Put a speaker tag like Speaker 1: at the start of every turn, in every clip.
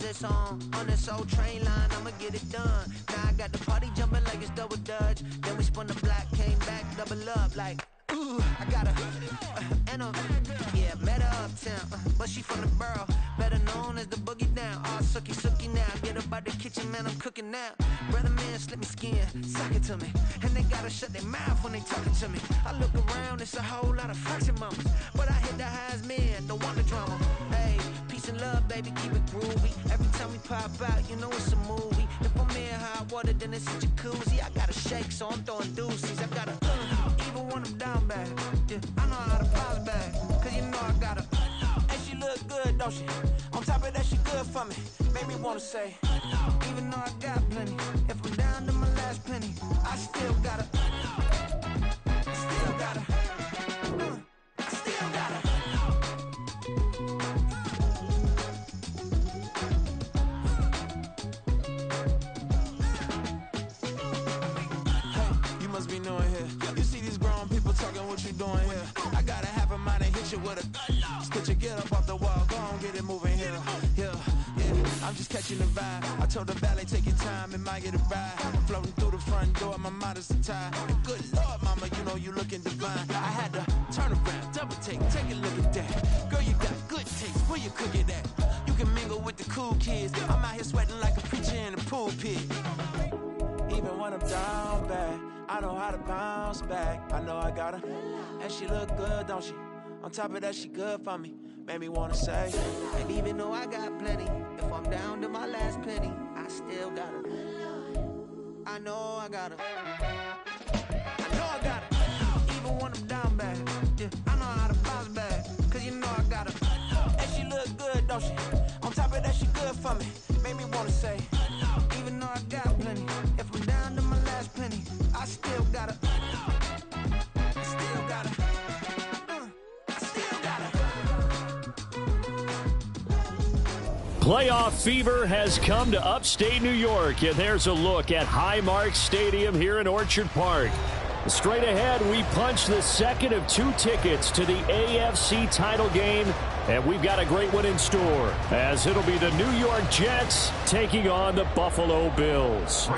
Speaker 1: it's on this old train line, I'ma get it done. Now I got the party jumping like it's double dutch. Then we spun the block, came back, double up like, ooh, I got her. Yeah, met her uptown, but she from the borough, better known as the boogie down. All sookie now, get up out the kitchen, man, I'm cooking now. Brother man, slip me skin, suck it to me. And they gotta shut their mouth when they talking to me. I look around, it's a whole lot of fraction mamas, but I hit the highs, man, don't want the drama. Hey, peace and love, baby, keep it groovy. Every time we pop out, you know it's a movie. If I'm in hot water, then it's a jacuzzi. I gotta shake, so I'm throwing deuces. I gotta, even when I'm down bad, yeah, I know how to bounce back, cause you know I gotta. And she look good, don't she? On top of that, she good for me. Made me wanna say, even though I got plenty, if I'm down to my last penny, I still gotta, I still gotta, I still gotta. Hey, you must be new in here. You see these grown people talking, what you doing here? I gotta have a mind and hit you with a stitch you, get up off the wall, go on, get it moving here. Yeah. I'm just catching the vibe. I told the valet, take your time, it might get a ride. Floating through the front door, my mind is a tie. And good Lord, mama, you know you looking divine. I had to turn around, double take a look at that. Girl, you got good taste, where you cook it at? You can mingle with the cool kids. I'm out here sweating like a preacher in a pulpit. Even when I'm down bad, I know how to bounce back. I know I got her, and she look good, don't she? On top of that, she good for me. Made me wanna say, and even though I got plenty, if I'm down to my last penny, I still got her. I know I got her. I know I got her. Even when I'm down bad, yeah, I know how to bounce back, cause you know I got her. And she look good, don't she? On top of that, she good for me. Made me wanna say, even though I got plenty, if I'm down to my last penny, I still got her. I still got her.
Speaker 2: Playoff fever has come to upstate New York, and there's a look at Highmark Stadium here in Orchard Park. Straight ahead, we punch the second of 2 tickets to the AFC title game, and we've got a great one in store, as it'll be the New York Jets taking on the Buffalo Bills.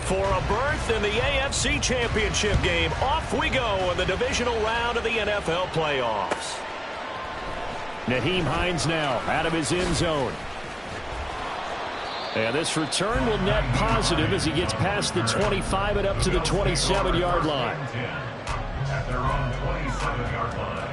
Speaker 2: For a berth in the AFC Championship game, off we go in the divisional round of the NFL playoffs. Nyheim Hines now out of his end zone. And this return will net positive as he gets past the 25 and up to the 27-yard line. At their own 27-yard line.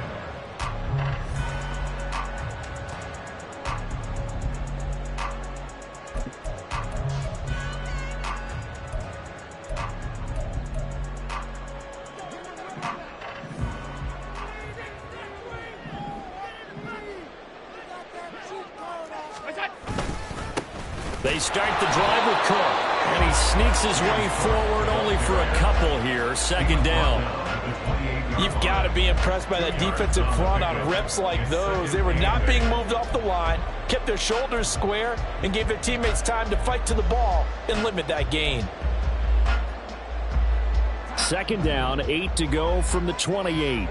Speaker 2: They start the drive with Cook, and he sneaks his way forward only for a couple here. Second down.
Speaker 3: You've got to be impressed by that defensive front on reps like those. They were not being moved off the line, kept their shoulders square, and gave their teammates time to fight to the ball and limit that gain.
Speaker 2: Second down, 8 to go from the 28.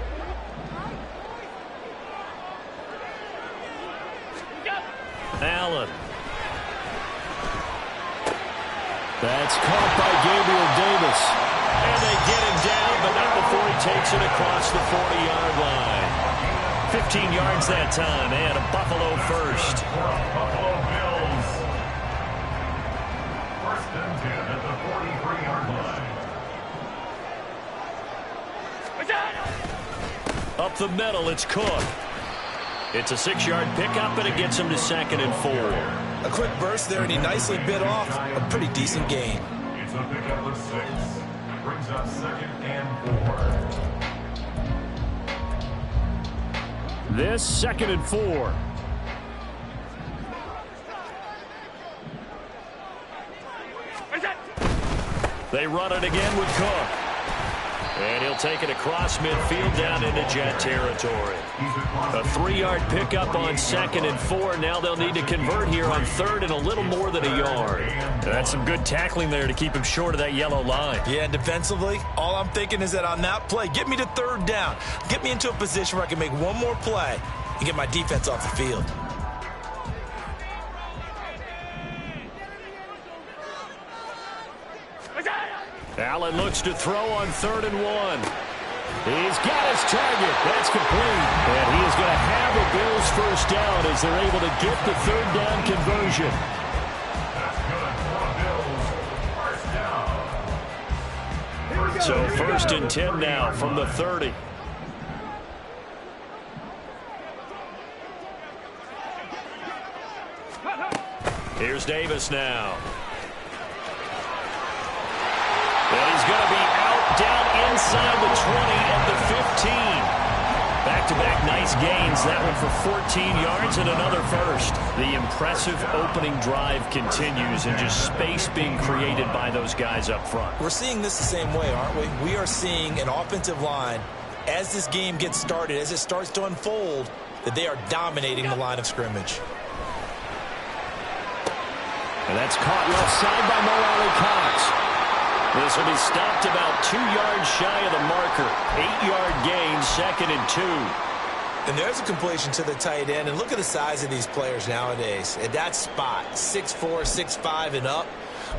Speaker 2: Allen. That's caught by Gabriel Davis. And they get him down, but not before he takes it across the 40-yard line. 15 yards that time, and a Buffalo first. Buffalo Bills. First and 10 at the 43-yard line. Up the middle, it's Cook. It's a 6-yard pickup, and it gets him to 2nd and 4.
Speaker 3: A quick burst there, and he nicely bit off a pretty decent gain.
Speaker 4: It's a pickup of 6. Brings up 2nd and 4.
Speaker 2: This 2nd and 4. They run it again with Cook. And he'll take it across midfield down into Jet territory. A 3-yard pickup on 2nd and 4. Now they'll need to convert here on 3rd and a little more than a yard. That's some good tackling there to keep him short of that yellow line.
Speaker 3: Yeah, defensively, all I'm thinking is that on that play, get me to 3rd down. Get me into a position where I can make one more play. and get my defense off the field.
Speaker 2: Allen looks to throw on 3rd and 1. He's got his target. That's complete. And he is going to have the Bills first down as they're able to get the 3rd down conversion.
Speaker 4: That's good. 4 Bills. First down.
Speaker 2: So 1st and 10 now from the 30. Here's Davis now. And he's going to be out down inside the 20 and the 15. Back-to-back nice gains. That one for 14 yards and another first. The impressive opening drive continues and just space being created by those guys up front.
Speaker 3: We're seeing this the same way, aren't we? We are seeing an offensive line, as this game gets started, as it starts to unfold, that they are dominating the line of scrimmage.
Speaker 2: And that's caught left side by Mo Cox. This will be stopped about 2 yards shy of the marker. 8-yard gain, 2nd and 2.
Speaker 3: And there's a completion to the tight end. And look at the size of these players nowadays. At that spot, 6'4", 6'5", and up.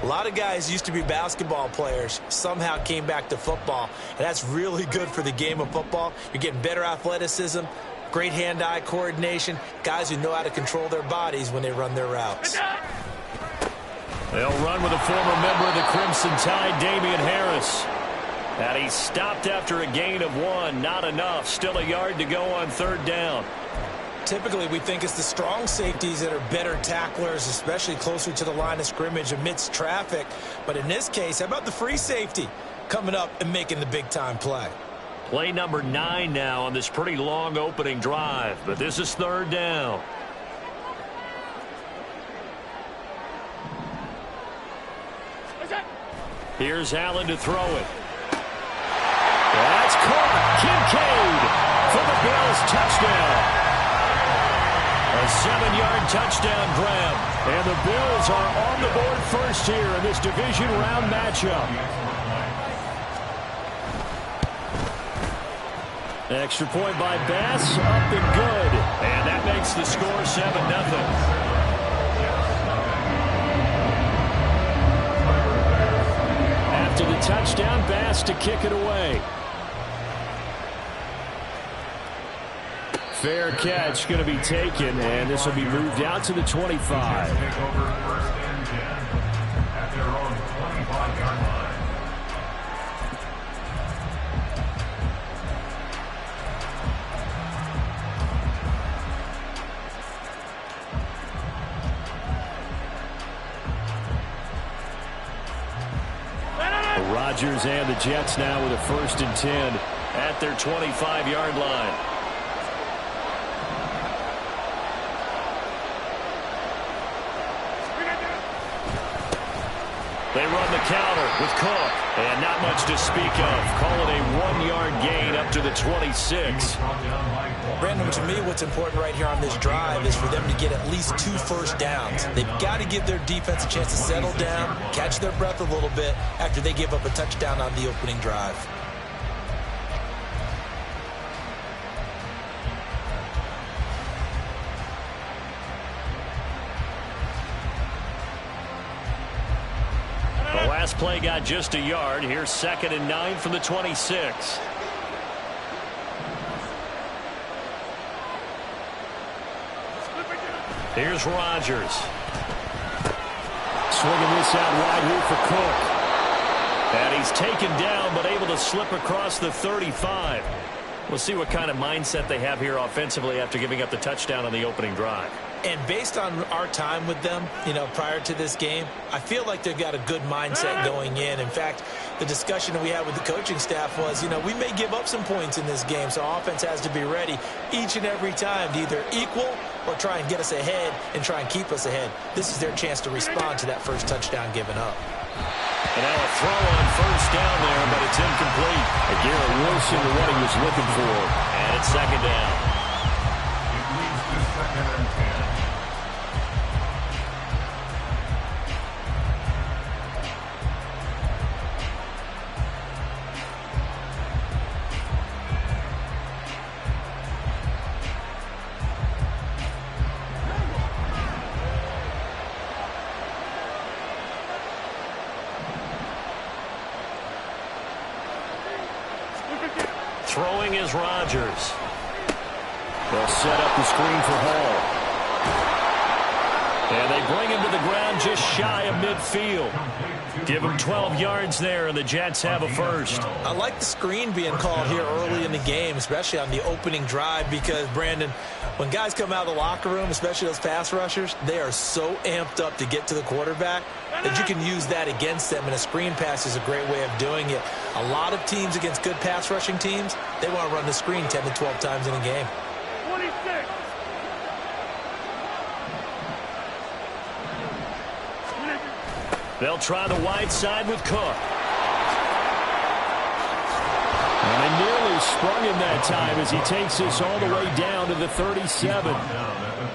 Speaker 3: A lot of guys used to be basketball players, somehow came back to football. And that's really good for the game of football. You're getting better athleticism, great hand-eye coordination, guys who know how to control their bodies when they run their routes.
Speaker 2: They'll run with a former member of the Crimson Tide, Damian Harris. And he's stopped after a gain of 1. Not enough. Still a yard to go on 3rd down.
Speaker 3: Typically, we think it's the strong safeties that are better tacklers, especially closer to the line of scrimmage amidst traffic. But in this case, how about the free safety coming up and making the big-time play?
Speaker 2: Play number 9 now on this pretty long opening drive. But this is 3rd down. Here's Allen to throw it. That's caught. Kincaid for the Bills touchdown. A 7-yard touchdown grab. And the Bills are on the board first here in this division round matchup. Extra point by Bass, up and good. And that makes the score 7-0. After the touchdown, Bass to kick it away. Fair catch going to be taken, and this will be moved out to the 25.
Speaker 4: Take over 1st and 10 at their own 25-yard line.
Speaker 2: Rodgers and the Jets now with a 1st and 10 at their 25-yard line. They run the counter with Cook, and not much to speak of. Call it a 1-yard gain up to the 26.
Speaker 3: Brandon, to me, what's important right here on this drive is for them to get at least 2 first downs. They've got to give their defense a chance to settle down, catch their breath a little bit after they give up a touchdown on the opening drive.
Speaker 2: The last play got just a yard. Here's 2nd and 9 from the 26. Here's Rodgers. Swinging this out wide here for Cook. And he's taken down, but able to slip across the 35. We'll see what kind of mindset they have here offensively after giving up the touchdown on the opening drive.
Speaker 3: And based on our time with them, prior to this game, I feel like they've got a good mindset going in. In fact, the discussion that we had with the coaching staff was, we may give up some points in this game, so offense has to be ready each and every time to either equal or try and get us ahead and try and keep us ahead. This is their chance to respond to that first touchdown given up.
Speaker 2: And now a throw on 1st down there, but it's incomplete. Garrett Wilson to what he was looking for. And it's 2nd down.
Speaker 4: It leads to 2nd and 10.
Speaker 2: Throwing is Rodgers. They'll set up the screen for Hall. And they bring him to the ground just shy of midfield. Give him 12 yards there, and the Jets have a first.
Speaker 3: I like the screen being called here early in the game, especially on the opening drive, because, Brandon, when guys come out of the locker room, especially those pass rushers, they are so amped up to get to the quarterback that you can use that against them, and a screen pass is a great way of doing it. A lot of teams against good pass rushing teams, they want to run the screen 10 to 12 times in a game.
Speaker 5: 26.
Speaker 2: They'll try the wide side with Cook. And they nearly sprung him that time as he takes this all the way down to the 37.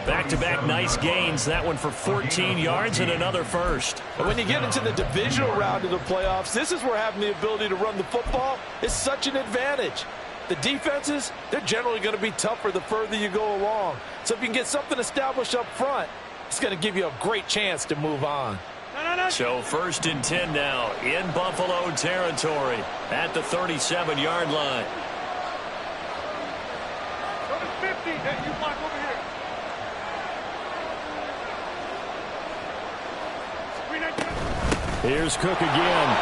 Speaker 2: Back-to-back nice gains. That one for 14 yards and another first.
Speaker 3: And when you get into the divisional round of the playoffs, this is where having the ability to run the football is such an advantage. The defenses, they're generally going to be tougher the further you go along. So if you can get something established up front, it's going to give you a great chance to move on.
Speaker 2: So 1st and 10 now in Buffalo territory at the 37-yard line.
Speaker 5: 50. Hey, you block over here.
Speaker 2: Here's Cook again.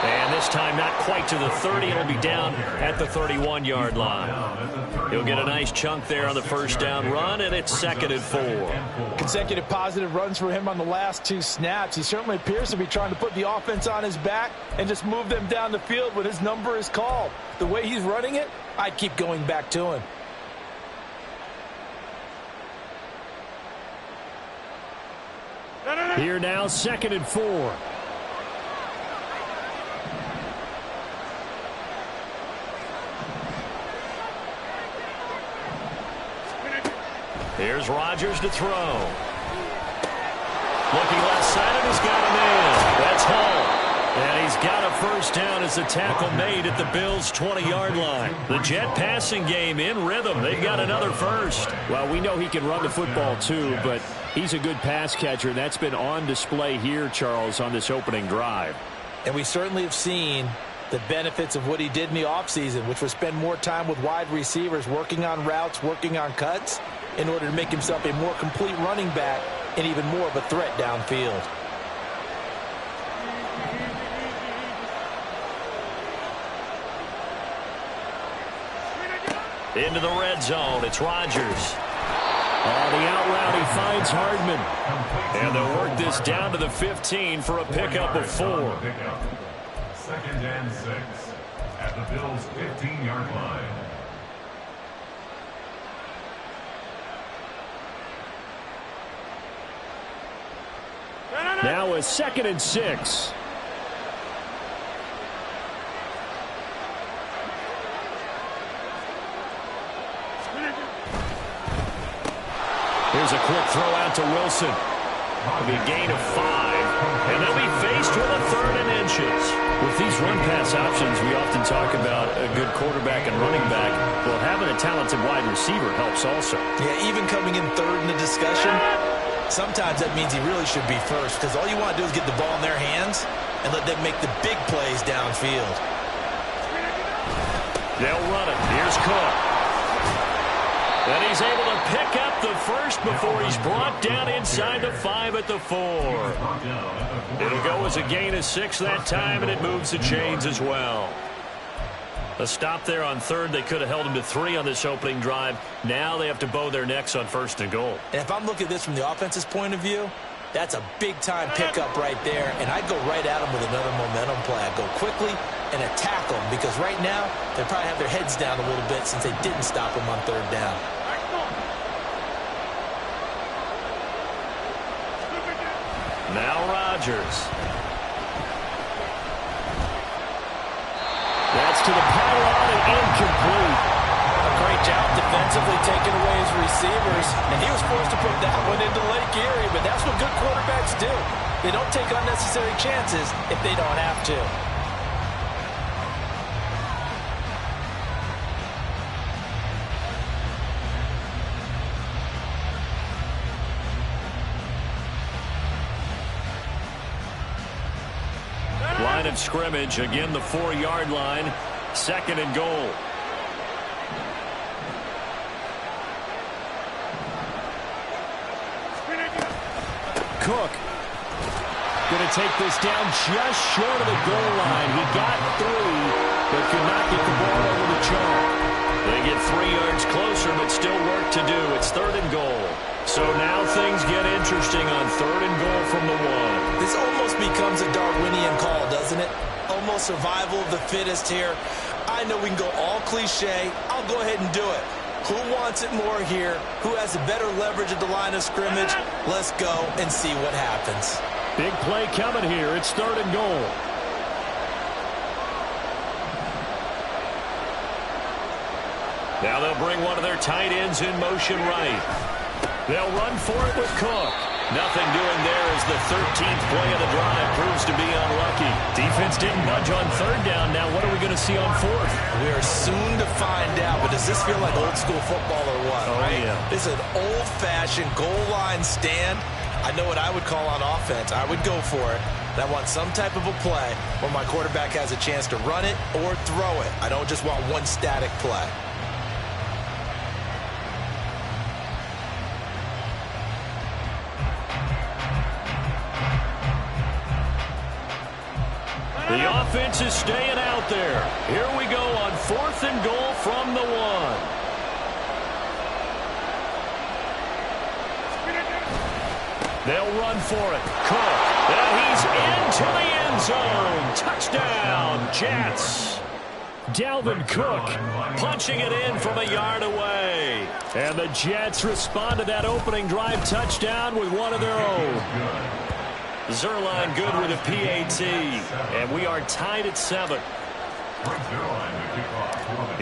Speaker 2: And this time not quite to the 30. It'll be down at the 31-yard line. He'll get a nice chunk there on the first down run, and it's 2nd and 4.
Speaker 3: Consecutive positive runs for him on the last 2 snaps. He certainly appears to be trying to put the offense on his back and just move them down the field when his number is called. The way he's running it, I'd keep going back to him.
Speaker 2: Here now, 2nd and 4. Here's Rodgers to throw. Looking left side, and he's got him in. That's Hall. And he's got a first down as the tackle made at the Bills' 20-yard line. The Jet passing game in rhythm. They've got another first.
Speaker 6: Well, we know he can run the football too, but he's a good pass catcher, and that's been on display here, Charles, on this opening drive.
Speaker 3: And we certainly have seen the benefits of what he did in the offseason, which was spend more time with wide receivers, working on routes, working on cuts, in order to make himself a more complete running back and even more of a threat downfield.
Speaker 2: Into the red zone, it's Rodgers. On the out route, he finds Hardman. And they'll work this down to the 15 for a pickup of 4.
Speaker 4: 2nd and 6 at the Bills' 15-yard line.
Speaker 6: Now a 2nd and 6.
Speaker 2: Here's a quick throw out to Wilson. It'll be a gain of 5. And they'll be faced with a 3rd and inches.
Speaker 6: With these run-pass options, we often talk about a good quarterback and running back. Well, having a talented wide receiver helps also.
Speaker 3: Yeah, even coming in 3rd in the discussion, sometimes that means he really should be first, because all you want to do is get the ball in their hands and let them make the big plays downfield.
Speaker 2: They'll run it. Here's Cook. And he's able to pick up the first before he's brought down inside the 5 at the 4. It'll go as a gain of 6 that time, and it moves the chains as well. A stop there on 3rd. They could have held him to 3 on this opening drive. Now they have to bow their necks on 1st and goal.
Speaker 3: And if I'm looking at this from the offense's point of view, that's a big-time pickup right there, and I'd go right at them with another momentum play. I'd go quickly and attack them, because right now they probably have their heads down a little bit since they didn't stop them on 3rd down.
Speaker 2: Now Rodgers. That's to the pylon and incomplete.
Speaker 3: A great job defensively taking away his receivers, and he was forced to put that one into Lake Erie, but that's what good quarterbacks do. They don't take unnecessary chances if they don't have to.
Speaker 2: Line of scrimmage, again the 4-yard line. 2nd and goal. Cook going to take this down just short of the goal line. He got 3, but could not get the ball over the chalk. They get 3 yards closer, but still work to do. It's 3rd and goal. So now things get interesting on 3rd and goal from the 1.
Speaker 3: This almost becomes a Darwinian call, doesn't it? Almost survival of the fittest here. I know we can go all cliche. I'll go ahead and do it. Who wants it more here? Who has a better leverage at the line of scrimmage? Let's go and see what happens.
Speaker 2: Big play coming here. It's 3rd and goal. Now they'll bring one of their tight ends in motion right. They'll run for it with Cook. Nothing doing there as the 13th play of the drive proves to be unlucky. Defense didn't budge on 3rd down. Now what are we going to see on 4th?
Speaker 3: We are soon to find out, but does this feel like old school football or what?
Speaker 2: Oh,
Speaker 3: right?
Speaker 2: Yeah.
Speaker 3: This is an old-fashioned goal line stand. I know what I would call on offense. I would go for it. And I want some type of a play where my quarterback has a chance to run it or throw it. I don't just want one static play.
Speaker 2: The offense is staying out there. Here we go on 4th and goal from the 1. They'll run for it. Cook. And he's into the end zone. Touchdown, Jets. Dalvin Cook punching it in from a yard away. And the Jets respond to that opening drive touchdown with one of their own. Zerline good with a PAT, and we are tied at 7.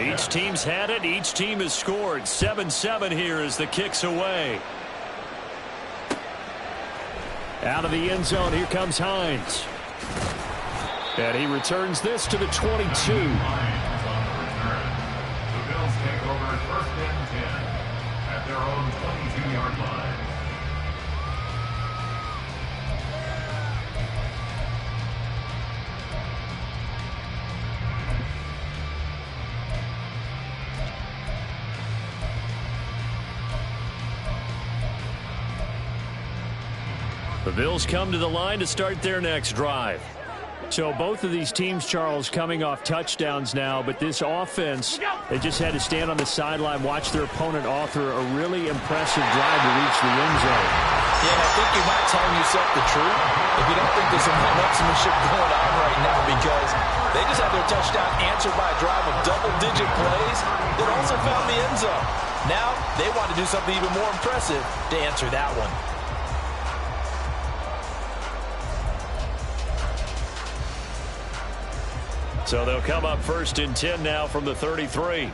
Speaker 2: Each team's had it. Each team has scored. 7-7 here as the kick's away. Out of the end zone, here comes Hines. And he returns this to the 22.
Speaker 4: The Bills take over 1st and 10 at their own 22-yard line.
Speaker 2: The Bills come to the line to start their next drive. So both of these teams, Charles, coming off touchdowns now, but this offense, they just had to stand on the sideline, watch their opponent author a really impressive drive to reach the end zone.
Speaker 3: Yeah, I think you're not telling yourself the truth if you don't think there's some one-upsmanship going on right now, because they just had their touchdown answered by a drive of double-digit plays that also found the end zone. Now they want to do something even more impressive to answer that one.
Speaker 2: So they'll come up 1st and 10 now from the 33.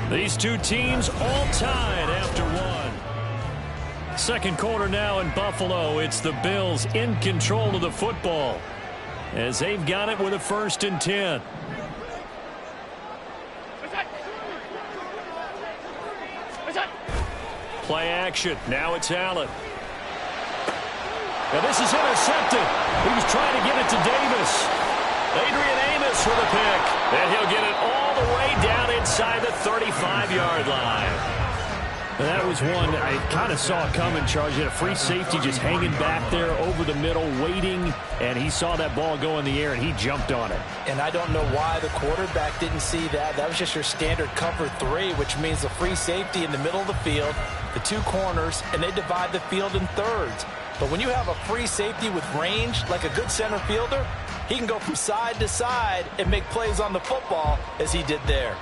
Speaker 2: These two teams all tied after 1. 2nd quarter now in Buffalo. It's the Bills in control of the football as they've got it with a 1st and 10. Play action. Now it's Allen. And this is intercepted. He was trying to get it to Davis. Adrian Amos for the pick. And he'll get it all the way down inside the 35-yard line. And that was one I kind of saw coming, Charles. You had a free safety just hanging back there over the middle, waiting, and he saw that ball go in the air, and he jumped on it.
Speaker 3: And I don't know why the quarterback didn't see that. That was just your standard cover 3, which means the free safety in the middle of the field, the 2 corners, and they divide the field in thirds. But when you have a free safety with range, like a good center fielder, he can go from side to side and make plays on the football as he did there.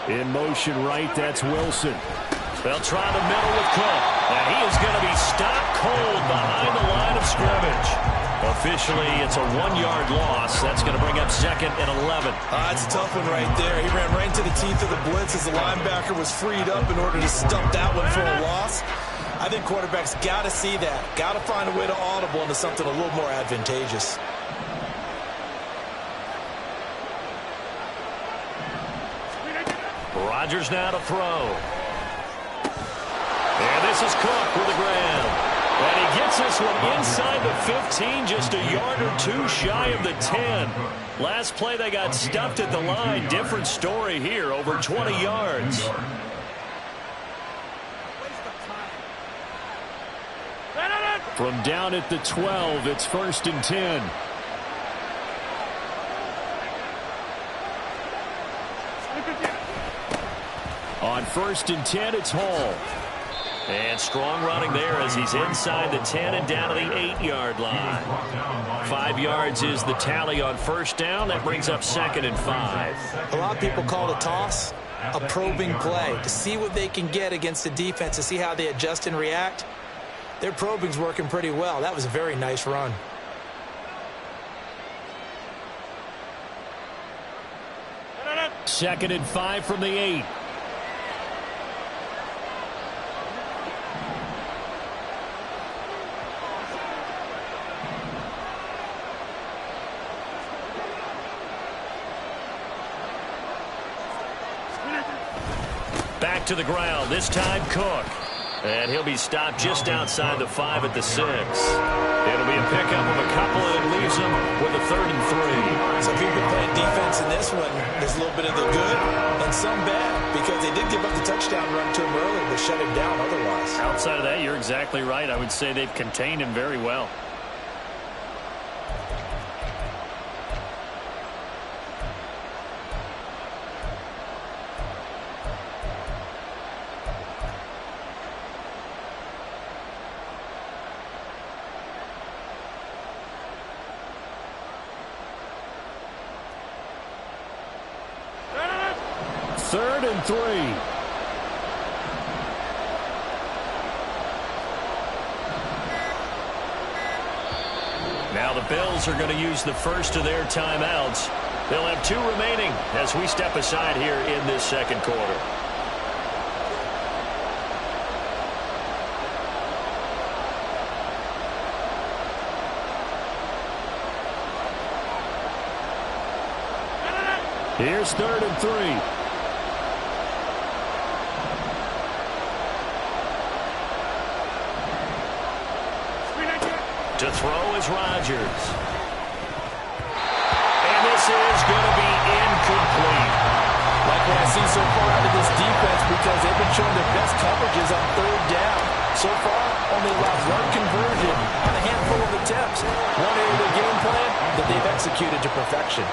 Speaker 2: In motion right, that's Wilson. They'll try the middle with Cook. And he is going to be stopped cold behind the line of scrimmage. Officially, it's a 1-yard loss. That's going to bring up 2nd and 11.
Speaker 3: That's a tough one right there. He ran right into the teeth of the blitz as the linebacker was freed up in order to stump that one for a loss. I think quarterbacks got to see that. Got to find a way to audible into something a little more advantageous.
Speaker 2: Rodgers now to throw. And this is Cook with the grab. And he gets this one inside the 15, just a yard or two shy of the 10. Last play they got stuffed at the line. Different story here, over 20 yards. From down at the 12, it's 1st and 10. On 1st and 10, it's Hall. And strong running there as he's inside the 10 and down to the 8-yard line. 5 yards is the tally on 1st down. That brings up 2nd and 5.
Speaker 3: A lot of people call it a toss, a probing play, to see what they can get against the defense, to see how they adjust and react. Their probing's working pretty well. That was a very nice run.
Speaker 2: Second and 5 from the 8. Back to the ground, this time Cook. And he'll be stopped just outside the 5 at the 6. It'll be a pickup of a couple, and it leaves him with a 3rd and 3.
Speaker 3: So if you've been playing defense in this one, there's a little bit of the good and some bad, because they did give up the touchdown run to him earlier, but shut him down otherwise.
Speaker 2: Outside of that, you're exactly right. I would say they've contained him very well. Third and 3. Now the Bills are going to use the first of their timeouts. They'll have 2 remaining as we step aside here in this second quarter. Here's 3rd and 3. To throw is Rodgers. And this is going to be incomplete.
Speaker 3: Like what I see so far out of this defense, because they've been showing their best coverages on 3rd down. So far, only allowed 1 conversion on a handful of attempts. One area of their game plan that they've executed to perfection.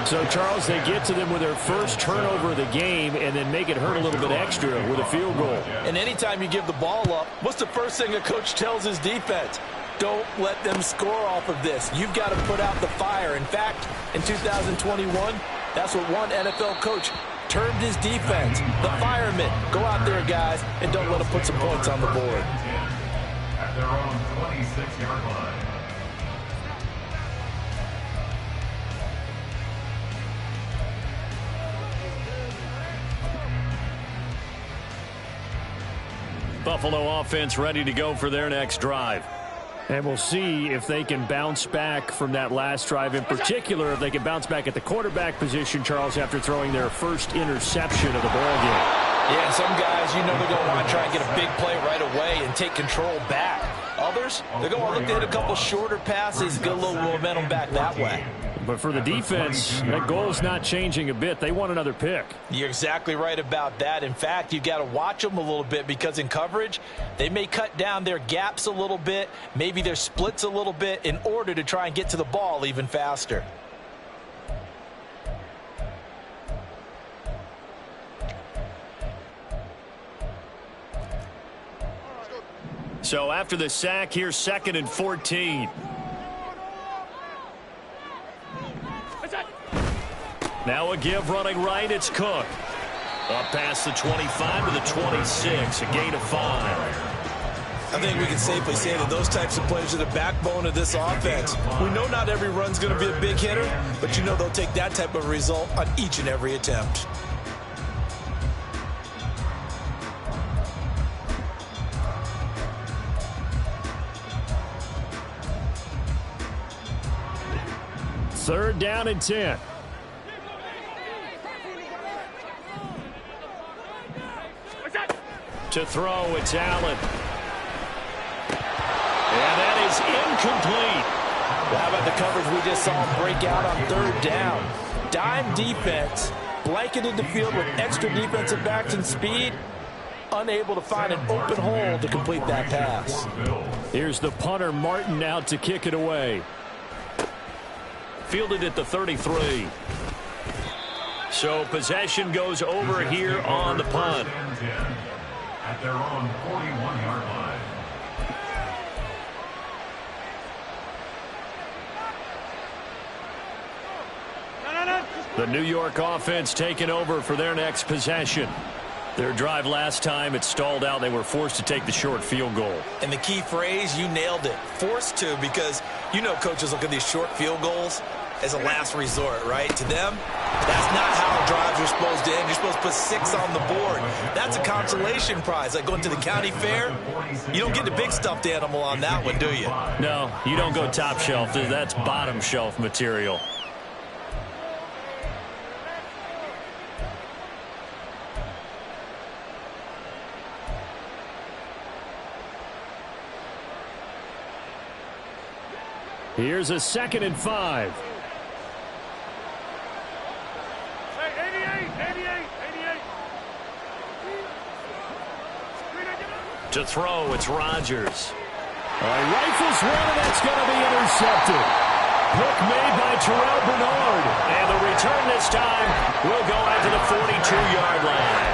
Speaker 2: So, Charles, they get to them with their first turnover of the game and then make it hurt a little bit extra with a field goal.
Speaker 3: And anytime you give the ball up, what's the first thing a coach tells his defense? Don't let them score off of this. You've got to put out the fire. In fact, in 2021, that's what one NFL coach termed his defense, the firemen. Go out there, guys, and don't let them put some points on the board.
Speaker 4: At their own 26-yard line.
Speaker 2: Buffalo offense ready to go for their next drive. And we'll see if they can bounce back from that last drive. In particular, if they can bounce back at the quarterback position, Charles, after throwing their first interception of the ball game.
Speaker 3: Yeah, some guys, you know, they're going to want to try and get a big play right away and take control back. Others, they're going to look to hit a couple shorter passes, get a little momentum back that way.
Speaker 2: But for the defense, that goal's not changing a bit. They want another pick.
Speaker 3: You're exactly right about that. In fact, you've got to watch them a little bit, because in coverage, they may cut down their gaps a little bit, maybe their splits a little bit, in order to try and get to the ball even faster.
Speaker 2: So after the sack, here's 2nd and 14. Now a give running right, it's Cook. Up past the 25 to the 26, a gain of 5.
Speaker 3: I think we can safely say that those types of plays are the backbone of this offense. We know not every run's going to be a big hitter, but you know they'll take that type of result on each and every attempt.
Speaker 2: Third down and 10. To throw, it's Allen. And that is incomplete.
Speaker 3: Well, how about the coverage we just saw him break out on 3rd down? Dime defense, blanketed the field with extra defensive backs and speed, unable to find an open hole to complete that pass.
Speaker 2: Here's the punter, Martin, out to kick it away. Fielded at the 33. So possession goes over here on the punt.
Speaker 4: At their own 41-yard line.
Speaker 2: The New York offense taking over for their next possession. Their drive last time, it stalled out. They were forced to take the short field goal.
Speaker 7: And the key phrase, you nailed it. Forced to, because you know coaches look at these short field goals as a last resort, right? To them, that's not how drives are supposed to end. You're supposed to put 6 on the board. That's a consolation prize. Like going to the county fair, you don't get the big stuffed animal on that one, do you?
Speaker 2: No, you don't go top shelf. That's bottom shelf material. Here's a 2nd and 5.
Speaker 5: Hey, 88.
Speaker 2: To throw, it's Rodgers. Rifles one, and that's going to be intercepted. Pick made by Terrell Bernard. And the return this time will go out to the 42-yard line.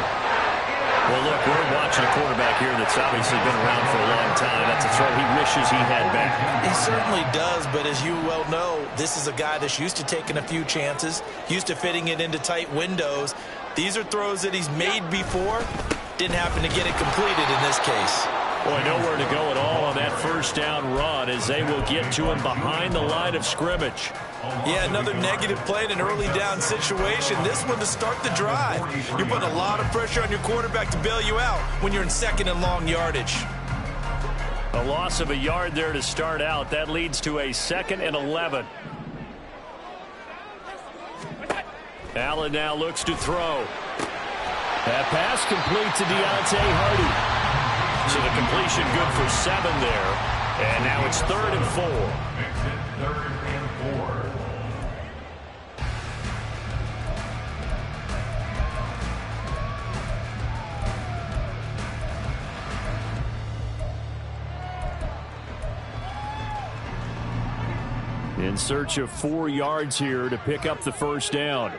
Speaker 2: Well, look, we're watching a quarterback here that's obviously been around for a long time. That's a throw he wishes he had back.
Speaker 7: He certainly does, but as you well know, this is a guy that's used to taking a few chances, used to fitting it into tight windows. These are throws that he's made before. Didn't happen to get it completed in this case.
Speaker 2: Boy, nowhere to go at all on that 1st down run as they will get to him behind the line of scrimmage.
Speaker 7: Yeah, another negative play in an early down situation. This one to start the drive. You're putting a lot of pressure on your quarterback to bail you out when you're in 2nd and long yardage.
Speaker 2: A loss of a yard there to start out. That leads to a 2nd and 11. Allen now looks to throw. That pass complete to Deontay Hardy. So the completion good for 7 there. And now it's 3rd and 4.
Speaker 4: Makes it 3rd and 4.
Speaker 2: In search of 4 yards here to pick up the 1st down.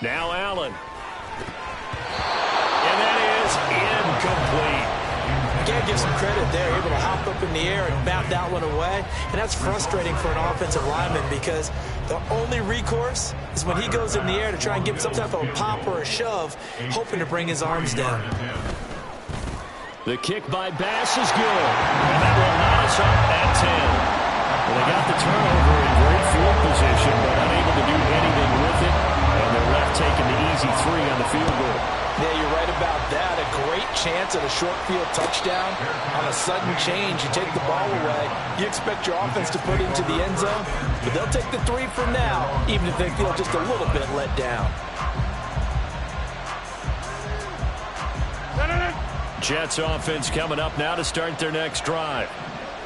Speaker 2: Now Allen. And that is incomplete.
Speaker 7: You got to give some credit there. Able to hop up in the air and bat that one away. And that's frustrating for an offensive lineman because the only recourse is when he goes in the air to try and give some type of a pop or a shove, hoping to bring his arms down.
Speaker 2: The kick by Bass is good. And that will knot us up at 10. Well, they got the turnover in great field position, but unable to do anything with it. And they're left taking the easy 3 on the field goal.
Speaker 7: Yeah, you're right about that. A great chance at a short field touchdown. On a sudden change, you take the ball away. You expect your offense to put it into the end zone, but they'll take the 3 for now, even if they feel just a little bit let down.
Speaker 2: Jets offense coming up now to start their next drive.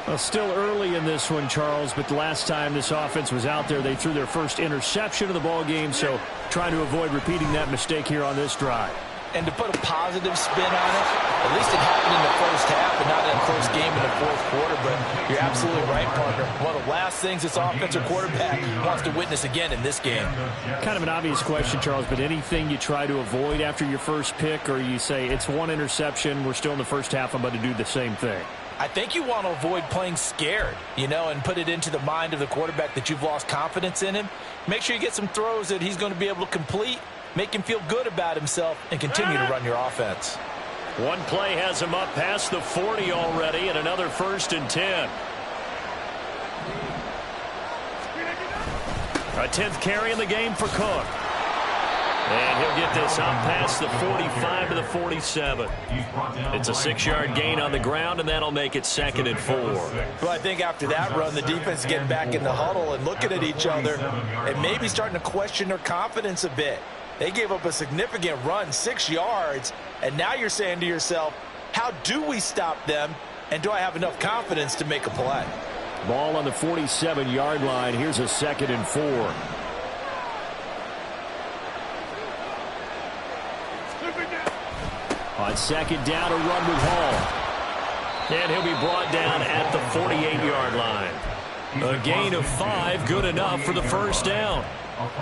Speaker 2: Well, still early in this one, Charles, but the last time this offense was out there, they threw their first interception of the ball game, so trying to avoid repeating that mistake here on this drive.
Speaker 7: And to put a positive spin on it, at least it happened in the first half and not in a close game in the 4th quarter, but you're absolutely right, partner. One of the last things this offensive quarterback wants to witness again in this game.
Speaker 2: Kind of an obvious question, Charles, but anything you try to avoid after your first pick, or you say it's 1 interception, we're still in the first half, I'm about to do the same thing?
Speaker 7: I think you want to avoid playing scared, and put it into the mind of the quarterback that you've lost confidence in him. Make sure you get some throws that he's going to be able to complete, make him feel good about himself, and continue to run your offense.
Speaker 2: One play has him up past the 40 already, and another 1st and 10. A 10th carry in the game for Cook. And he'll get this up past the 45 to the 47. It's a 6-yard gain on the ground, and that'll make it 2nd and 4.
Speaker 3: Well, I think after that run, the defense getting back in the huddle and looking at each other and maybe starting to question their confidence a bit. They gave up a significant run, 6 yards, and now you're saying to yourself, how do we stop them, and do I have enough confidence to make a play?
Speaker 2: Ball on the 47-yard line. Here's a 2nd and 4. On 2nd down, a run with Hall. And he'll be brought down at the 48-yard line. A gain of 5, good enough for the first down.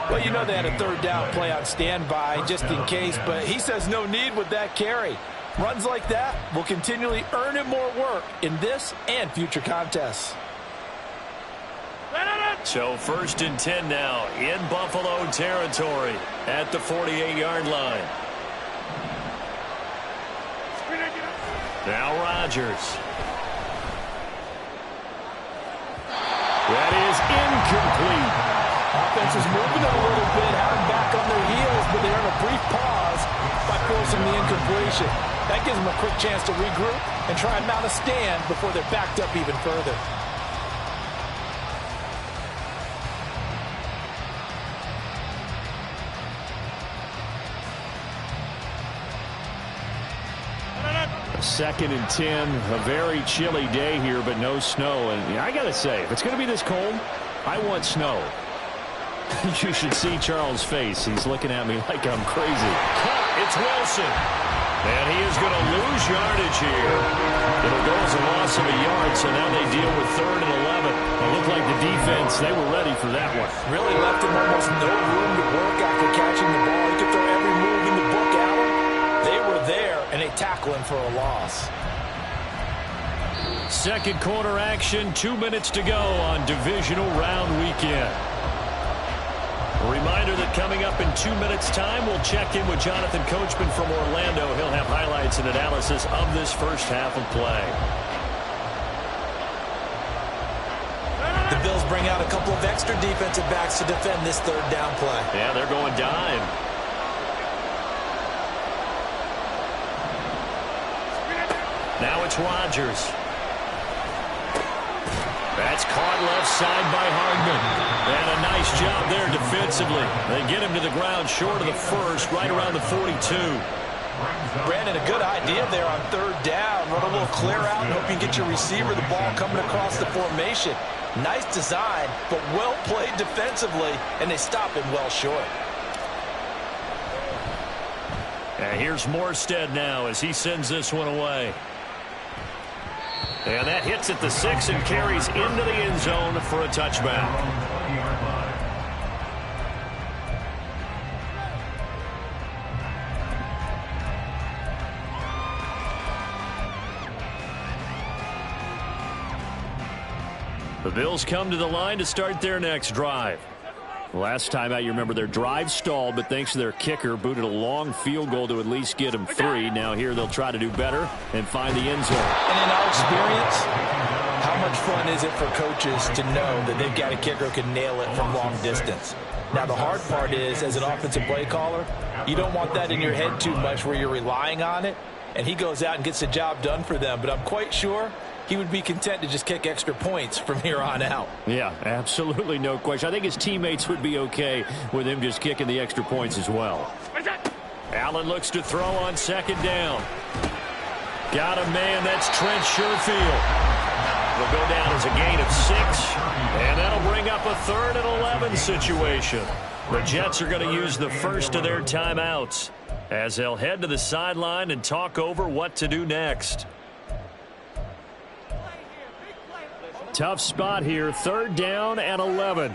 Speaker 3: Well, you know they had a 3rd down play on standby just in case, but he says no need with that carry. Runs like that will continually earn him more work in this and future contests.
Speaker 2: So 1st and 10 now in Buffalo territory at the 48-yard line. Now Rodgers. That is incomplete.
Speaker 3: Offense is moving it a little bit, have them back on their heels, but they're in a brief pause by forcing the incompletion. That gives them a quick chance to regroup and try and mount a stand before they're backed up even further.
Speaker 2: Second and 10, a very chilly day here, but no snow. And I got to say, if it's going to be this cold, I want snow. You should see Charles' face. He's looking at me like I'm crazy. It's Wilson. And he is going to lose yardage here. It'll go as a loss of a yard, so now they deal with 3rd and 11. It looked like the defense, they were ready for that one.
Speaker 3: Really left him almost no room to work after catching the ball. He could throw every move in the book at him. They were there, and they tackle him for a loss.
Speaker 2: Second quarter action, 2 minutes to go on divisional round weekend. A reminder that coming up in 2 minutes' time, we'll check in with Jonathan Coachman from Orlando. He'll have highlights and analysis of this first half of play.
Speaker 7: The Bills bring out a couple of extra defensive backs to defend this 3rd down play.
Speaker 2: Yeah, they're going dime. Now it's Rodgers. That's caught left side by Hardman. And a nice job there defensively. They get him to the ground short of the first, right around the 42.
Speaker 3: Brandon, a good idea there on 3rd down. Run a little clear out and hope you can get your receiver the ball coming across the formation. Nice design, but well played defensively, and they stop him well short.
Speaker 2: And here's Morstead now as he sends this one away. And that hits at the 6 and carries into the end zone for a touchback. The Bills come to the line to start their next drive. Last time out, you remember their drive stalled, but thanks to their kicker, booted a long field goal to at least get them 3. Now here they'll try to do better and find the end zone.
Speaker 3: And in our experience, how much fun is it for coaches to know that they've got a kicker who can nail it from long distance? Now the hard part is, as an offensive play caller, you don't want that in your head too much where you're relying on it, and he goes out and gets the job done for them. But I'm quite sure he would be content to just kick extra points from here on out.
Speaker 2: Yeah, absolutely no question. I think his teammates would be okay with him just kicking the extra points as well. Allen looks to throw on 2nd down. Got a man, that's Trent Sherfield. It'll go down as a gain of 6, and that'll bring up a 3rd and 11 situation. The Jets are going to use the first of their timeouts as they'll head to the sideline and talk over what to do next. Tough spot here, 3rd down and 11.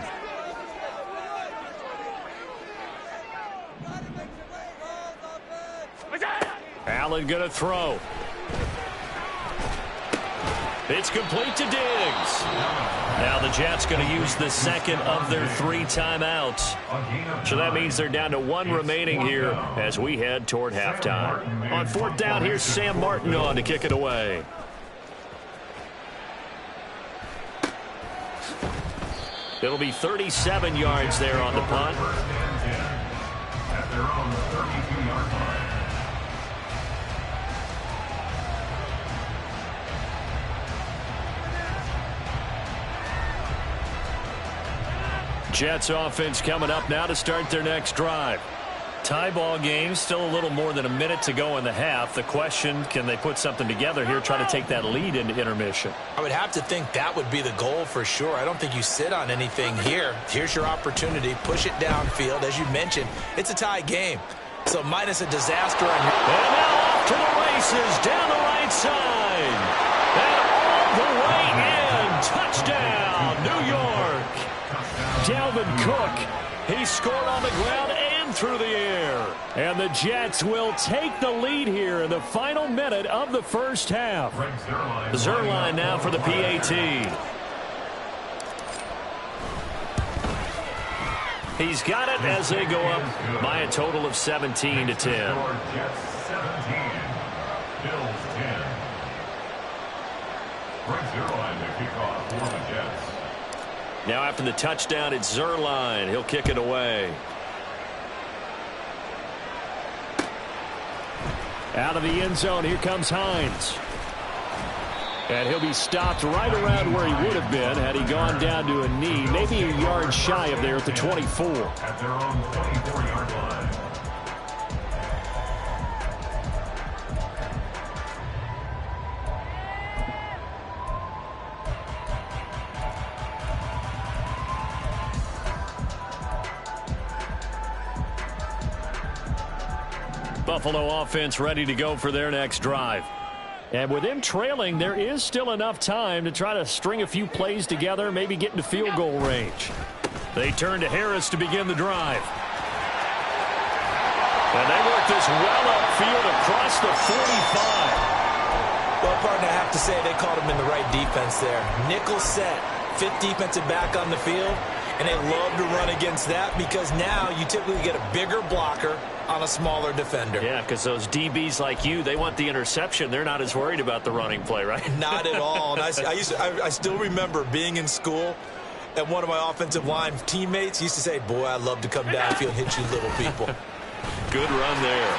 Speaker 2: Allen going to throw. It's complete to Diggs. Now the Jets going to use the second of their 3 timeouts. So that means they're down to 1 remaining here as we head toward halftime. On 4th down, here's Sam Martin on to kick it away. It'll be 37 yards there on the punt.
Speaker 4: their own 32-yard line.
Speaker 2: Jets offense coming up now to start their next drive. Tie ball game, still a little more than a minute to go in the half. The question, can they put something together here, try to take that lead into intermission?
Speaker 7: I would have to think that would be the goal for sure. I don't think you sit on anything here. Here's your opportunity. Push it downfield. As you mentioned, it's a tie game. So minus a disaster on your...
Speaker 2: And now off to the races down the right side. And all the way in. Touchdown, New York. Dalvin Cook, he scored on the ground and through the air. And the Jets will take the lead here in the final minute of the first half. Zerline now for the PAT. He's got it as they go up by a total of 17-10.
Speaker 4: Jets 17, Bills 10. Frank Zerline to kick off for the Jets.
Speaker 2: Now after the touchdown, it's Zerline. He'll kick it away. Out of the end zone, here comes Hines. And he'll be stopped right around where he would have been had he gone down to a knee, maybe a yard shy of there at the 24.
Speaker 4: At their own 24-yard line.
Speaker 2: Buffalo offense ready to go for their next drive. And with them trailing, there is still enough time to try to string a few plays together, maybe get into field goal range. They turn to Harris to begin the drive. And they work this well upfield across the 45.
Speaker 7: Well, partner, I have to say they called him in the right defense there. Nickel set, fifth defensive back on the field, and they love to run against that because now you typically get a bigger blocker on a smaller defender.
Speaker 2: Yeah, because those DBs like you, they want the interception. They're not as worried about the running play, right?
Speaker 7: Not at all. And I still remember being in school, and one of my offensive line teammates used to say, boy, I'd love to come downfield and hit you little people.
Speaker 2: Good run there.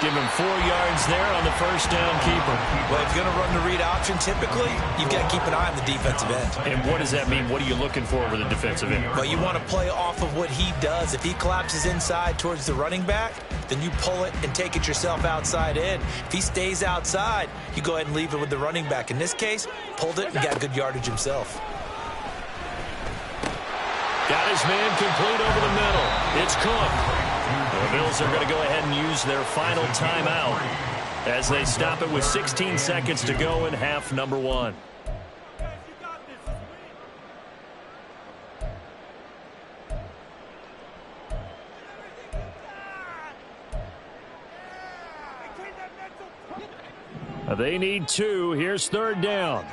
Speaker 2: Give him 4 yards there on the first down keeper.
Speaker 7: Well, if you're going to run the read option, typically, you've got to keep an eye on the defensive end.
Speaker 2: And what does that mean? What are you looking for with the defensive end?
Speaker 7: Well, you want to play off of what he does. If he collapses inside towards the running back, then you pull it and take it yourself outside in. If he stays outside, you go ahead and leave it with the running back. In this case, pulled it and got good yardage himself.
Speaker 2: Got his man complete over the middle. It's Cook. The Bills are going to go ahead and use their final timeout as they stop it with 16 seconds to go in half number 1. They need 2. Here's third down.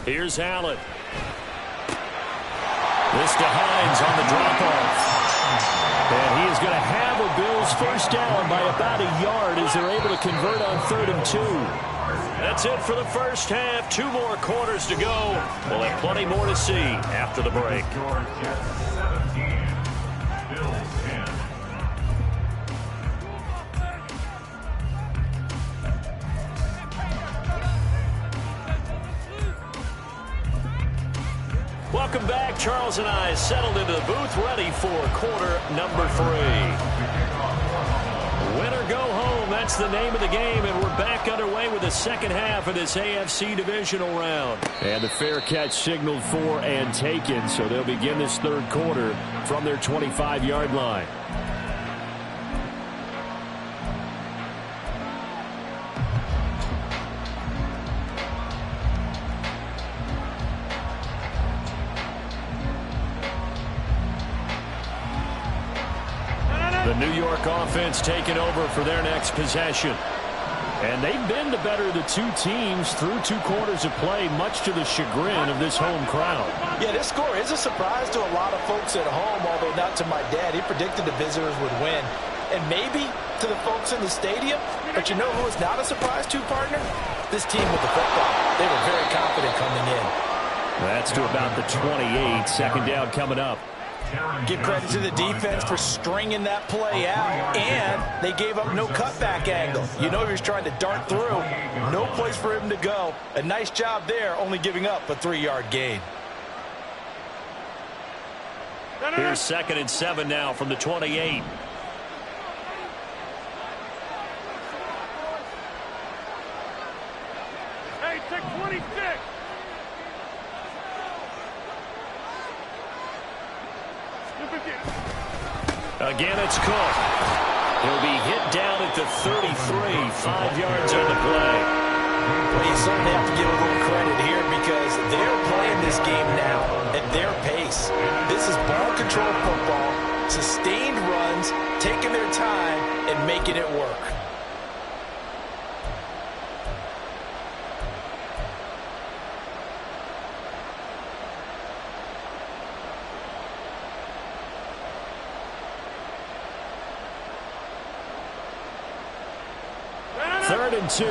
Speaker 2: Here's Allen. This to Hines on the drop-off. And he is going to have a Bills first down by about a yard as they're able to convert on 3rd and 2. That's it for the first half. 2 more quarters to go. We'll have plenty more to see after the break. Welcome back. Charles and I settled into the booth, ready for quarter number 3. Win or go home, that's the name of the game, and we're back underway with the second half of this AFC divisional round. And the fair catch signaled for and taken, so they'll begin this third quarter from their 25-yard line. The New York offense taking over for their next possession. And they've been the better of the 2 teams through 2 quarters of play, much to the chagrin of this home crowd.
Speaker 7: Yeah, this score is a surprise to a lot of folks at home, although not to my dad. He predicted the visitors would win. And maybe to the folks in the stadium. But you know who is not a surprise to, partner? This team with the football. They were very confident coming in.
Speaker 2: That's to about the 28. Second down coming up.
Speaker 3: Give credit to the defense for stringing that play out, and they gave up no cutback angle. You know he was trying to dart through. No place for him to go. A nice job there, only giving up a 3-yard gain.
Speaker 2: Here's 2nd and 7 now from the 28.
Speaker 5: Hey, take 26.
Speaker 2: Again, it's Cook. He'll be hit down at the 33, 5 yards on the play.
Speaker 3: Well, you certainly have to give a little credit here because they're playing this game now at their pace. This is ball control football, sustained runs, taking their time and making it work.
Speaker 2: Third and 2.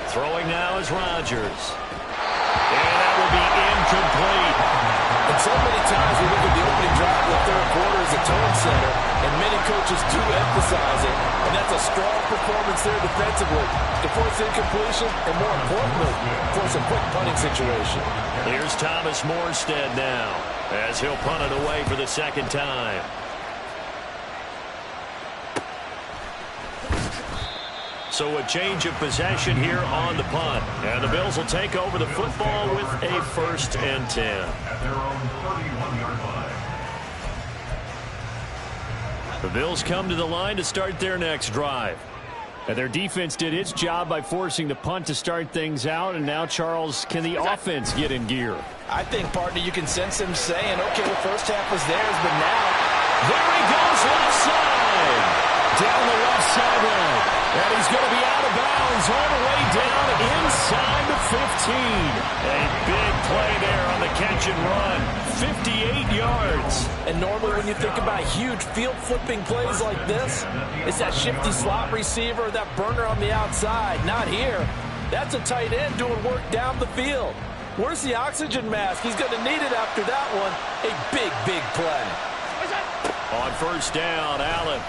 Speaker 2: Throwing now is Rodgers. And that will be incomplete.
Speaker 3: And so many times we look at the opening drive of the third quarter as a tone setter, and many coaches do emphasize it, and that's a strong performance there defensively to force incompletion and, more importantly, force a quick punting situation.
Speaker 2: Here's Thomas Morstead now as he'll punt it away for the second time. So a change of possession here on the punt. And the Bills will take over the football with a 1st and 10.
Speaker 4: At their own 31-yard line.
Speaker 2: The Bills come to the line to start their next drive. And their defense did its job by forcing the punt to start things out. And now, Charles, can the offense get in gear?
Speaker 3: I think, partner, you can sense him saying, okay, the first half was theirs, but now,
Speaker 2: there he goes left side. Down the left sideline. And he's going to be out of bounds all the way down inside the 15. A big play there on the catch and run. 58 yards.
Speaker 3: And normally when you think about huge field flipping plays like this, it's that shifty slot receiver, that burner on the outside. Not here. That's a tight end doing work down the field. Where's the oxygen mask? He's going to need it after that one. A big, big play.
Speaker 2: On first down, Allen.